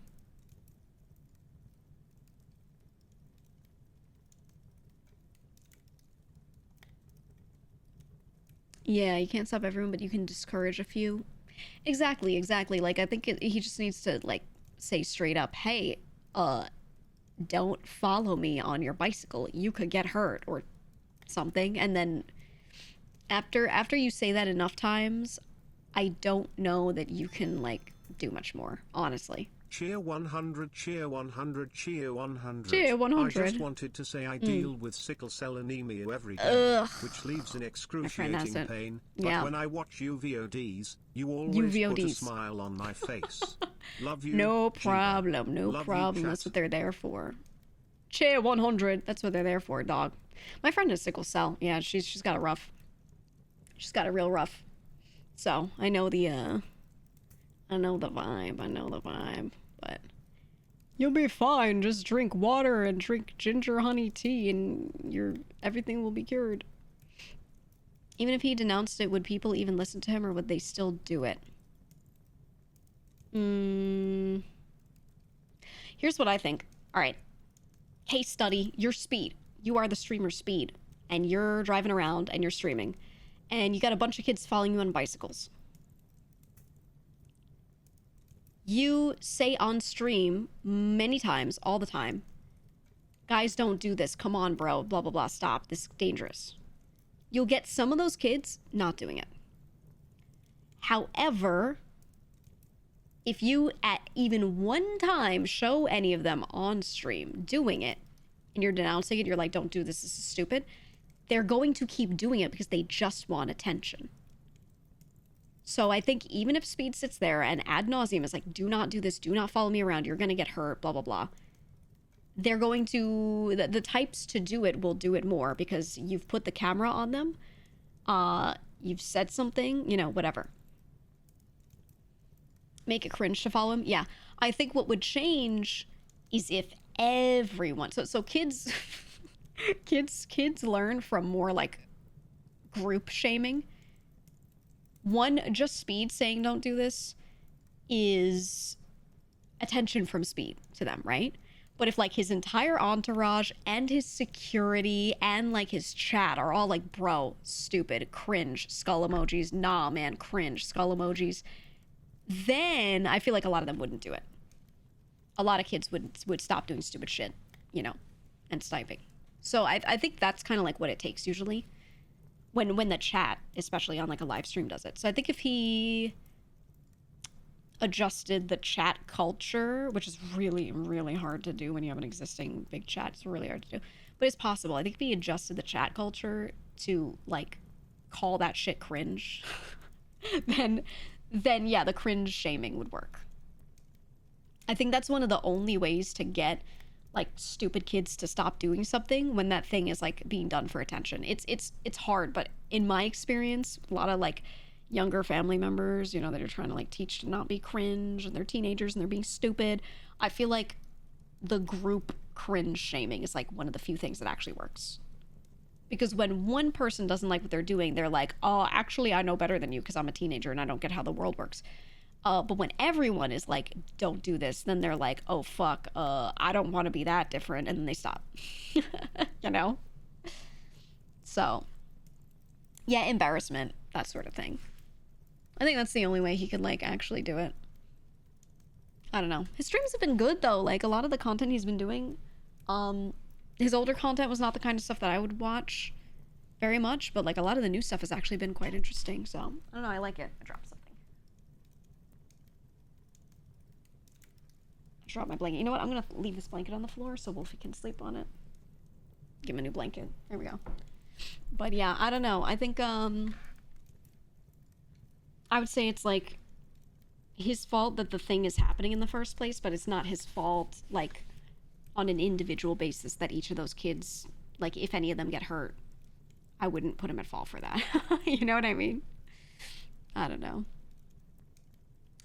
Yeah, you can't stop everyone, but you can discourage a few. Exactly. Like, I think he just needs to, like, say straight up, hey, don't follow me on your bicycle. You could get hurt or something. And then after you say that enough times, I don't know that you can like do much more, honestly. Cheer 100, cheer 100, cheer 100. Cheer 100. I just wanted to say I deal with sickle cell anemia every day, which leaves an excruciating pain. But when I watch you VODs, you always put a smile on my face. Love you. No problem. No problem. That's what they're there for. Cheer 100. That's what they're there for, dog. My friend has sickle cell. Yeah, she's got a rough. She's got a real rough. So I know the vibe. But you'll be fine. Just drink water and drink ginger honey tea, and everything will be cured. Even if he denounced it, would people even listen to him, or would they still do it? Here's what I think. All right. Case study. You're Speed. You are the streamer Speed, and you're driving around and you're streaming, and you got a bunch of kids following you on bicycles. You say on stream many times, all the time, guys, don't do this. Come on, bro. Blah, blah, blah. Stop. This is dangerous. You'll get some of those kids not doing it. However, if you at even one time show any of them on stream doing it, and you're denouncing it, you're like, don't do this. This is stupid. They're going to keep doing it because they just want attention. So I think even if Speed sits there and ad nauseum is like, do not do this, do not follow me around, you're going to get hurt, blah, blah, blah. They're going to, the types to do it will do it more because you've put the camera on them. You've said something, you know, whatever. Make it cringe to follow him. Yeah. I think what would change is if everyone, so kids, Kids learn from more like group shaming. One, just Speed saying don't do this is attention from Speed to them, right? But if like his entire entourage and his security and like his chat are all like, bro, stupid, cringe, skull emojis, nah man, cringe, skull emojis, then I feel like a lot of them wouldn't do it. A lot of kids would stop doing stupid shit, you know, and sniping. So I think that's kind of like what it takes usually when the chat, especially on like a live stream, does it. So I think if he adjusted the chat culture, which is really, really hard to do when you have an existing big chat. It's really hard to do, but it's possible. I think if he adjusted the chat culture to like call that shit cringe, then yeah, the cringe shaming would work. I think that's one of the only ways to get like stupid kids to stop doing something when that thing is like being done for attention. It's hard, but in my experience, a lot of like younger family members, you know, that are trying to like teach to not be cringe, and they're teenagers and they're being stupid. I feel like the group cringe shaming is like one of the few things that actually works. Because when one person doesn't like what they're doing, they're like, oh, actually I know better than you because I'm a teenager and I don't get how the world works. But when everyone is like, don't do this, then they're like, oh fuck, I don't want to be that different, and then they stop. You know? So yeah, embarrassment, that sort of thing. I think that's the only way he could like actually do it. I don't know. His streams have been good though. Like a lot of the content he's been doing, his older content was not the kind of stuff that I would watch very much, but like a lot of the new stuff has actually been quite interesting. So I don't know. I like it. I dropped something. I dropped my blanket. You know what? I'm gonna leave this blanket on the floor so Wolfie can sleep on it. Give him a new blanket. There we go. But yeah, I don't know. I think I would say it's like his fault that the thing is happening in the first place, but it's not his fault like on an individual basis that each of those kids, like if any of them get hurt, I wouldn't put him at fault for that. You know what I mean? I don't know.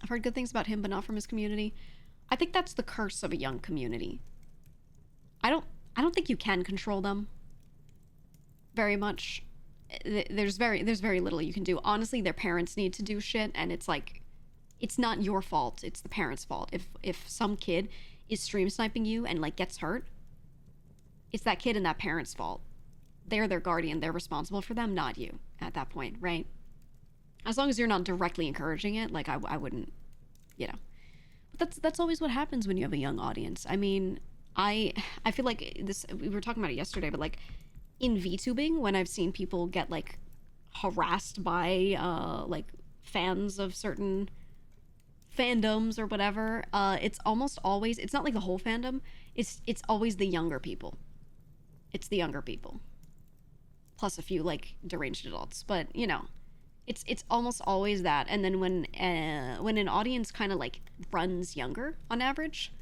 I've heard good things about him, but not from his community. I think that's the curse of a young community. I don't think you can control them very much. There's very little you can do. Honestly, their parents need to do shit, and it's like, it's not your fault, it's the parents' fault. If some kid is stream sniping you and like gets hurt, it's that kid and that parent's fault. They're their guardian, they're responsible for them, not you at that point, right? As long as you're not directly encouraging it, like I wouldn't, you know. But that's always what happens when you have a young audience. I mean, I feel like this, we were talking about it yesterday, but like in VTubing, when I've seen people get like harassed by like fans of certain fandoms or whatever, it's almost always, it's not like the whole fandom, it's always the younger people. It's the younger people. Plus a few like deranged adults, but you know, it's almost always that. And then when an audience kind of like runs younger on average,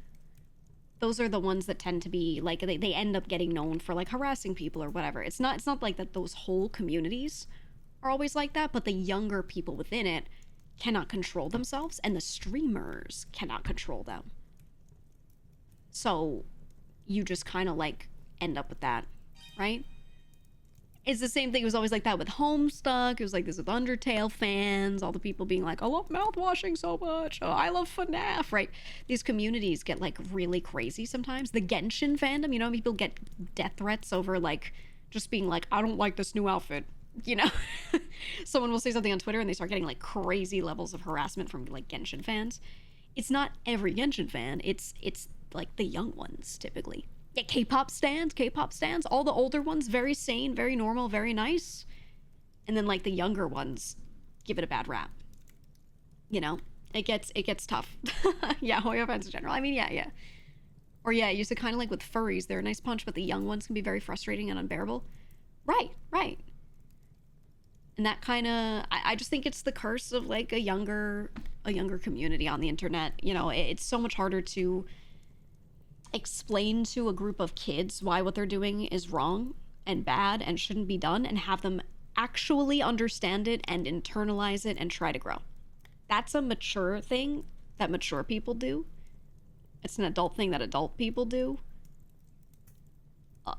those are the ones that tend to be like, they end up getting known for like harassing people or whatever. It's not like that those whole communities are always like that, but the younger people within it cannot control themselves, and the streamers cannot control them. So you just kind of like end up with that, right? It's the same thing. It was always like that with Homestuck. It was like this with Undertale fans, all the people being like, I love mouthwashing so much. Oh, I love FNAF, right? These communities get like really crazy sometimes. The Genshin fandom, you know, people get death threats over like just being like, I don't like this new outfit, you know? Someone will say something on Twitter and they start getting like crazy levels of harassment from like Genshin fans. It's not every Genshin fan. It's like the young ones typically. Yeah, K-pop stands, all the older ones, very sane, very normal, very nice. And then like the younger ones give it a bad rap. You know, it gets tough. Yeah, Hoyo fans in general. I mean, yeah. Or yeah, it used to kind of like with furries, they're a nice punch, but the young ones can be very frustrating and unbearable. Right. And that kind of, I just think it's the curse of like a younger community on the internet. You know, it's so much harder to explain to a group of kids why what they're doing is wrong and bad and shouldn't be done, and have them actually understand it and internalize it and try to grow. That's a mature thing that mature people do. It's an adult thing that adult people do.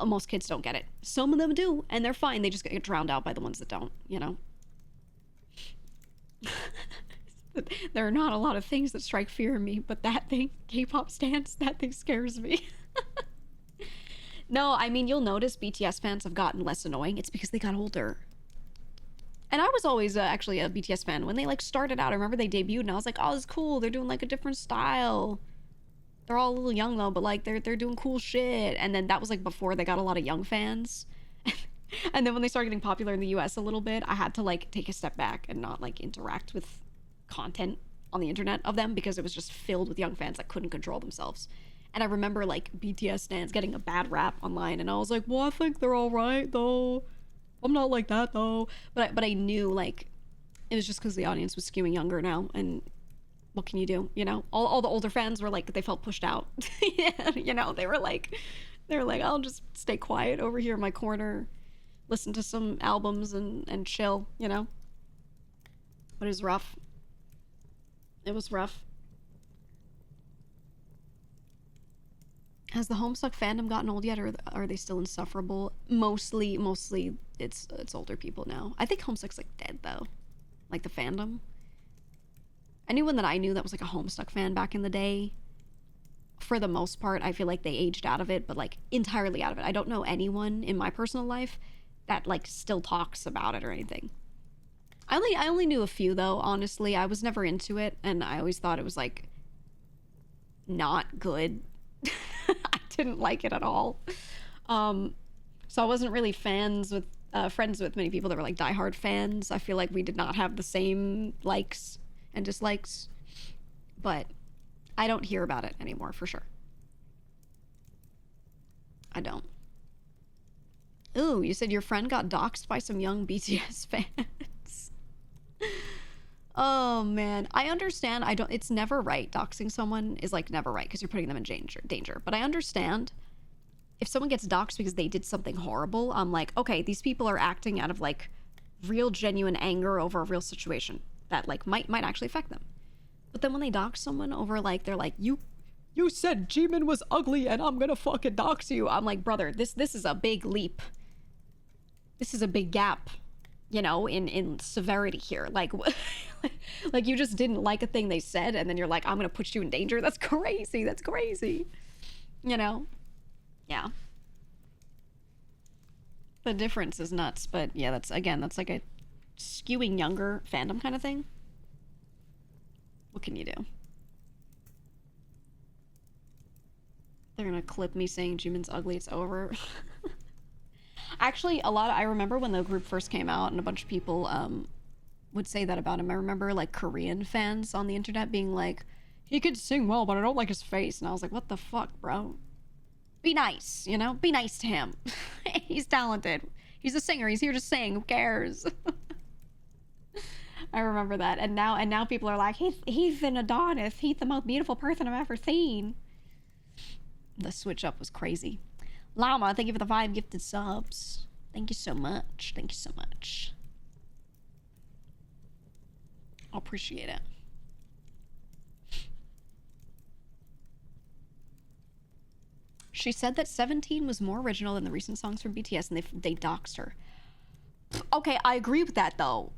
most kids don't get it. Some of them do, and they're fine. They just get drowned out by the ones that don't, you know? There are not a lot of things that strike fear in me, but that thing, K-pop stance, that thing scares me. No, I mean, you'll notice BTS fans have gotten less annoying. It's because they got older. And I was always actually a BTS fan. When they like started out, I remember they debuted and I was like, oh, it's cool. They're doing like a different style. They're all a little young though, but like they're doing cool shit. And then that was like before they got a lot of young fans. And then when they started getting popular in the US a little bit, I had to like take a step back and not like interact with content on the internet of them because it was just filled with young fans that couldn't control themselves. And I remember like BTS stans getting a bad rap online and I was like, well, I think they're all right though. I'm not like that though. But I knew like it was just because the audience was skewing younger now, and what can you do? You know, all the older fans were like, they felt pushed out. Yeah, you know, they were like, I'll just stay quiet over here in my corner, listen to some albums and chill, you know. But it was rough. It was rough. Has the Homestuck fandom gotten old yet, or are they still insufferable? Mostly it's older people now. I think Homestuck's like dead though, like the fandom. Anyone that I knew that was like a Homestuck fan back in the day, for the most part, I feel like they aged out of it, but like entirely out of it. I don't know anyone in my personal life that like still talks about it or anything. I only knew a few though, honestly. I was never into it, and I always thought it was like not good. I didn't like it at all. So I wasn't really friends with many people that were like diehard fans. I feel like we did not have the same likes and dislikes, but I don't hear about it anymore for sure. I don't. Ooh, you said your friend got doxxed by some young BTS fans. Oh man, I understand. It's never right. Doxing someone is like never right because you're putting them in danger. But I understand if someone gets doxxed because they did something horrible. I'm like, okay, these people are acting out of like real genuine anger over a real situation that like might actually affect them. But then when they dox someone over like, they're like, you said Jimin was ugly and I'm gonna fucking dox you. I'm like, brother, this is a big leap. This is a big gap, you know, in severity here. Like, like you just didn't like a thing they said, and then you're like, I'm gonna put you in danger. That's crazy. That's crazy. You know? Yeah. The difference is nuts, but yeah, that's like a skewing younger fandom kind of thing. What can you do? They're gonna clip me saying Jimin's ugly, it's over. Actually, I remember when the group first came out and a bunch of people would say that about him. I remember like Korean fans on the internet being like, he could sing well, but I don't like his face. And I was like, what the fuck, bro? Be nice, you know? Be nice to him. He's talented. He's a singer. He's here to sing. Who cares? I remember that. And now people are like, he's an Adonis. He's the most beautiful person I've ever seen. The switch up was crazy. Llama, thank you for the 5 gifted subs. Thank you so much. Thank you so much. I appreciate it. She said that 17 was more original than the recent songs from BTS, and they doxed her. Okay, I agree with that, though.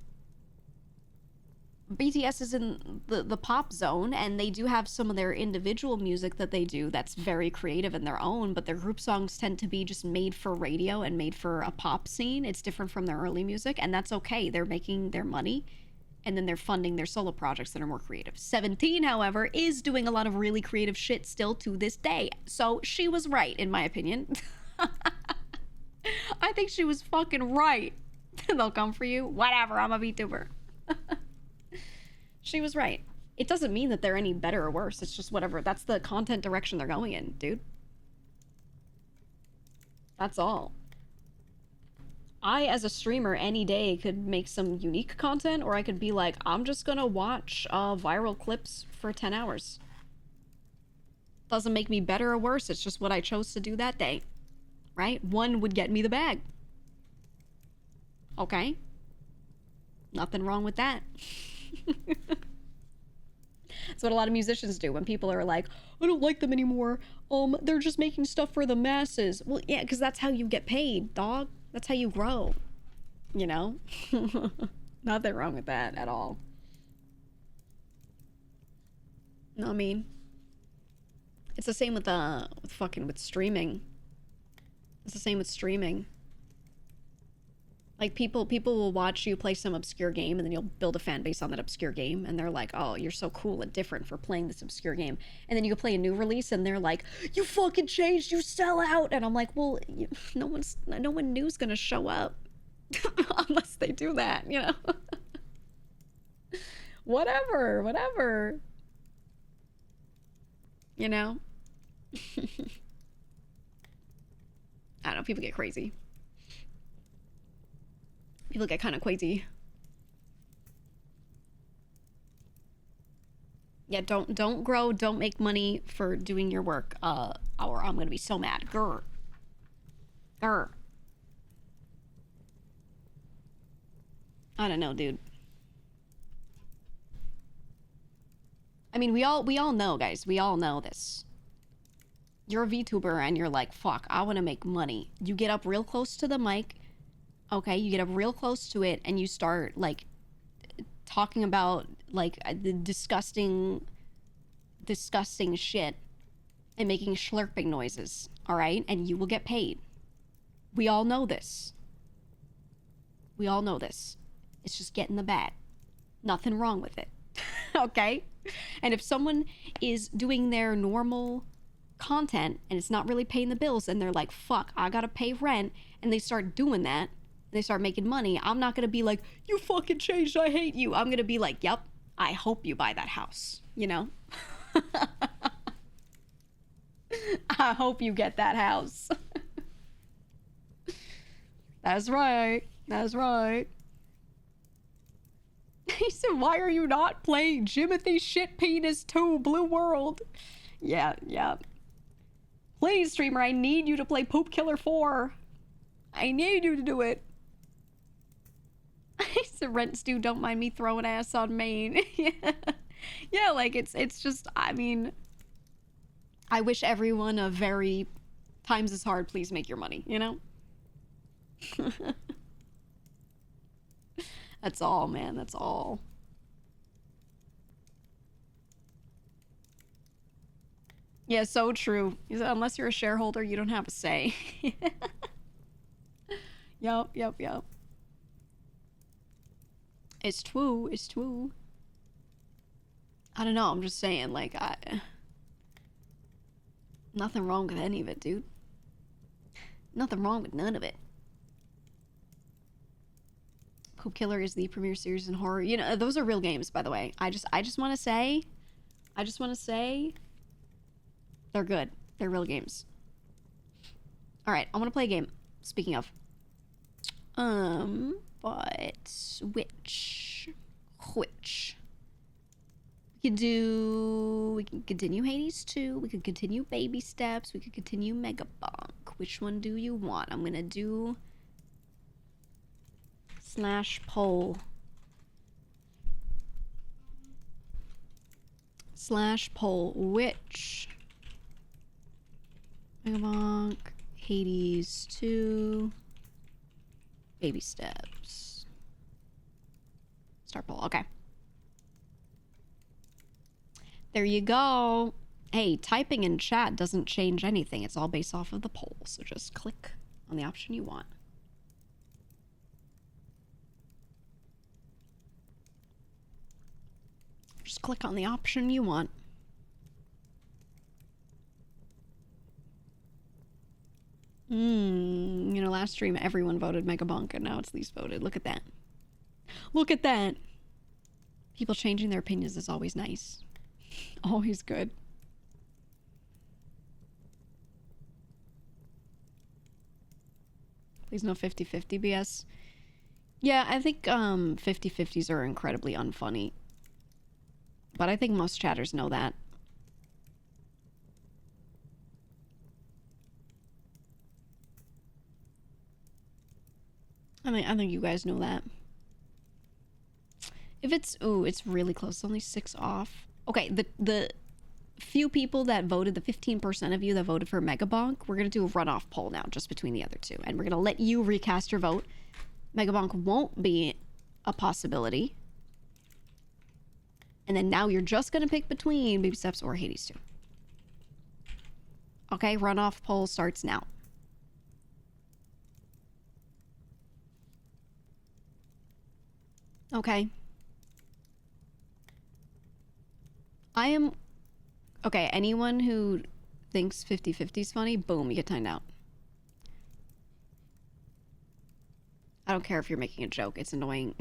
BTS is in the pop zone, and they do have some of their individual music that they do that's very creative in their own, but their group songs tend to be just made for radio and made for a pop scene. It's different from their early music, and that's okay. They're making their money, and then they're funding their solo projects that are more creative. 17, however, is doing a lot of really creative shit still to this day. So she was right, in my opinion. I think she was fucking right. They'll come for you. Whatever, I'm a VTuber. She was right. It doesn't mean that they're any better or worse. It's just whatever. That's the content direction they're going in, dude. That's all. I, as a streamer, any day could make some unique content, or I could be like, I'm just gonna watch viral clips for 10 hours. Doesn't make me better or worse. It's just what I chose to do that day. Right? One would get me the bag. Okay? Nothing wrong with that. That's what a lot of musicians do when people are like, I don't like them anymore. They're just making stuff for the masses. Well, yeah, because that's how you get paid, dog. That's how you grow. You know? Nothing wrong with that at all. No, I mean, it's the same with streaming. It's the same with streaming. Like, people will watch you play some obscure game, and then you'll build a fan base on that obscure game, and they're like, oh, you're so cool and different for playing this obscure game. And then you go play a new release, and they're like, you fucking changed, you sell out. And I'm like, well, no one new's gonna show up unless they do that, you know? whatever. You know? I don't know, people get crazy. People get kind of crazy. Yeah, don't grow, don't make money for doing your work, or I'm gonna be so mad. Grr. I don't know, dude. I mean, we all know, guys. We all know this. You're a VTuber and you're like, fuck, I want to make money. You get up real close to the mic. Okay, you get up real close to it and you start, like, talking about, like, the disgusting shit and making slurping noises, all right? And you will get paid. We all know this. We all know this. It's just get in the bag. Nothing wrong with it, okay? And if someone is doing their normal content and it's not really paying the bills and they're like, fuck, I gotta pay rent, and they start doing that, they start making money, I'm not gonna be like, you fucking changed, I hate you. I'm gonna be like, yep, I hope you buy that house, you know? I hope you get that house. That's right. That's right. He said, why are you not playing Jimothy Shit Penis 2 Blue World? Yeah. Please, streamer, I need you to play Poop Killer 4. I need you to do it. He said, Rent Stew, don't mind me throwing ass on Maine. Yeah, like, it's just, I mean, I wish everyone a very times is hard, please make your money, you know? That's all, man. That's all. Yeah, so true. Unless you're a shareholder, you don't have a say. Yup. It's true. It's true. I don't know. I'm just saying, like, nothing wrong with any of it, dude. Nothing wrong with none of it. Poop Killer is the premier series in horror. You know, those are real games, by the way. I just want to say, they're good. They're real games. All right, I want to play a game. Speaking of, but which we can continue Hades 2. We could continue Baby Steps. We could continue Mega Bonk. Which one do you want? I'm gonna do /poll which Mega Bonk, Hades 2, Baby Steps. Start poll. Okay. There you go. Hey, typing in chat doesn't change anything. It's all based off of the poll. So just click on the option you want. Just click on the option you want. You know, last stream everyone voted Mega Bonk and now it's least voted. Look at that. Look at that. People changing their opinions is always nice. Always good. Please no 50-50 BS. Yeah, I think 50-50s are incredibly unfunny. But I think most chatters know that. I think you guys know that. If it's, ooh, it's really close. It's only 6 off. Okay, the few people that voted, the 15% of you that voted for Megabonk, we're going to do a runoff poll now just between the other two. And we're going to let you recast your vote. Megabonk won't be a possibility. And then now you're just going to pick between Baby Steps or Hades 2. Okay, runoff poll starts now. Okay. Okay, anyone who thinks 50-50 is funny, boom, you get timed out. I don't care if you're making a joke, it's annoying.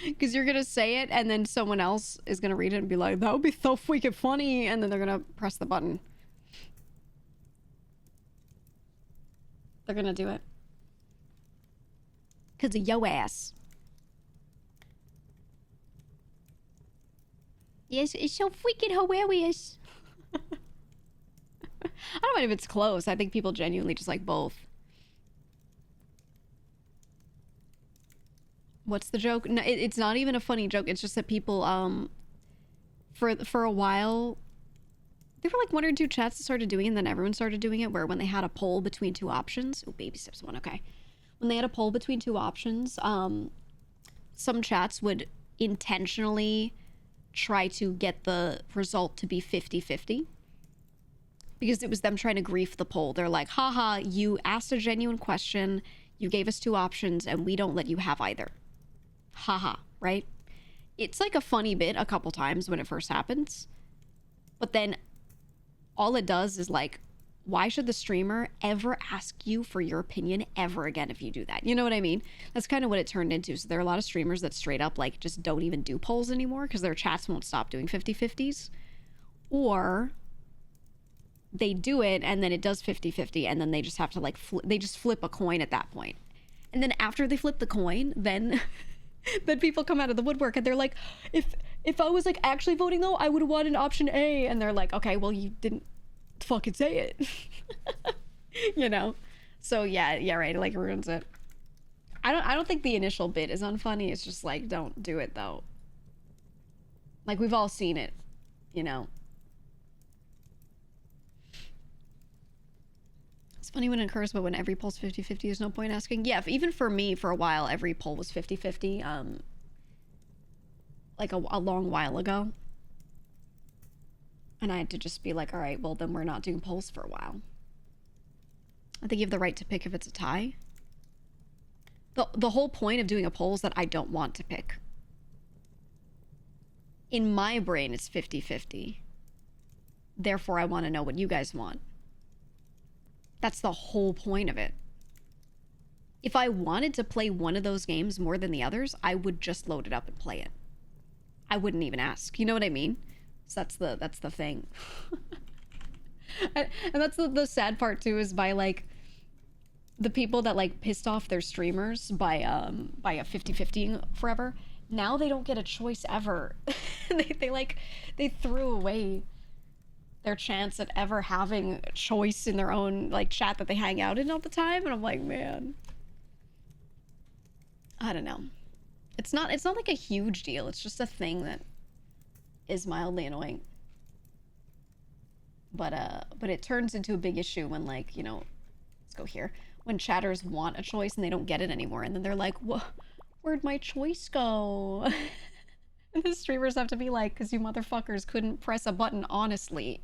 Because you're gonna say it and then someone else is gonna read it and be like, that would be so freaking funny, and then they're gonna press the button. They're gonna do it. Because of yo ass. Yes, it's so freaking hilarious. I don't mind if it's close. I think people genuinely just like both. What's the joke? No, it's not even a funny joke. It's just that people, for a while, there were like 1 or 2 chats that started doing it, and then everyone started doing it, where when they had a poll between 2 options. Oh, Baby Steps 1, okay. When they had a poll between 2 options, some chats would intentionally try to get the result to be 50-50 because it was them trying to grief the poll. They're like, haha, you asked a genuine question, you gave us 2 options, and we don't let you have either. Haha, right? It's like a funny bit a couple times when it first happens, but then all it does is like, why should the streamer ever ask you for your opinion ever again if you do that? You know what I mean? That's kind of what it turned into. So there are a lot of streamers that straight up like just don't even do polls anymore because their chats won't stop doing 50-50s. Or they do it and then it does 50-50 and then they just have to like, they just flip a coin at that point. And then after they flip the coin, then then people come out of the woodwork and they're like, if I was like actually voting though, I would have wanted option A. And they're like, okay, well you didn't fucking say it. You know? So yeah, right, it like ruins it. I don't think the initial bit is unfunny. It's just like, don't do it though. Like we've all seen it, you know? It's funny when it occurs, but when every poll's 50-50, there's no point asking. Yeah, even for me, for a while, every poll was 50-50. Like a long while ago. And I had to just be like, all right, well, then we're not doing polls for a while. I think you have the right to pick if it's a tie. The whole point of doing a poll is that I don't want to pick. In my brain, it's 50-50. Therefore, I want to know what you guys want. That's the whole point of it. If I wanted to play one of those games more than the others, I would just load it up and play it. I wouldn't even ask. You know what I mean? So that's the thing. And that's the sad part too, is by like the people that like pissed off their streamers by a 50-50 forever. Now they don't get a choice ever. they threw away their chance at ever having a choice in their own like chat that they hang out in all the time. And I'm like, man, I don't know. It's not like a huge deal. It's just a thing that is mildly annoying. But it turns into a big issue when, like, you know, let's go here. When chatters want a choice and they don't get it anymore, and then they're like, where'd my choice go? And the streamers have to be like, because you motherfuckers couldn't press a button honestly.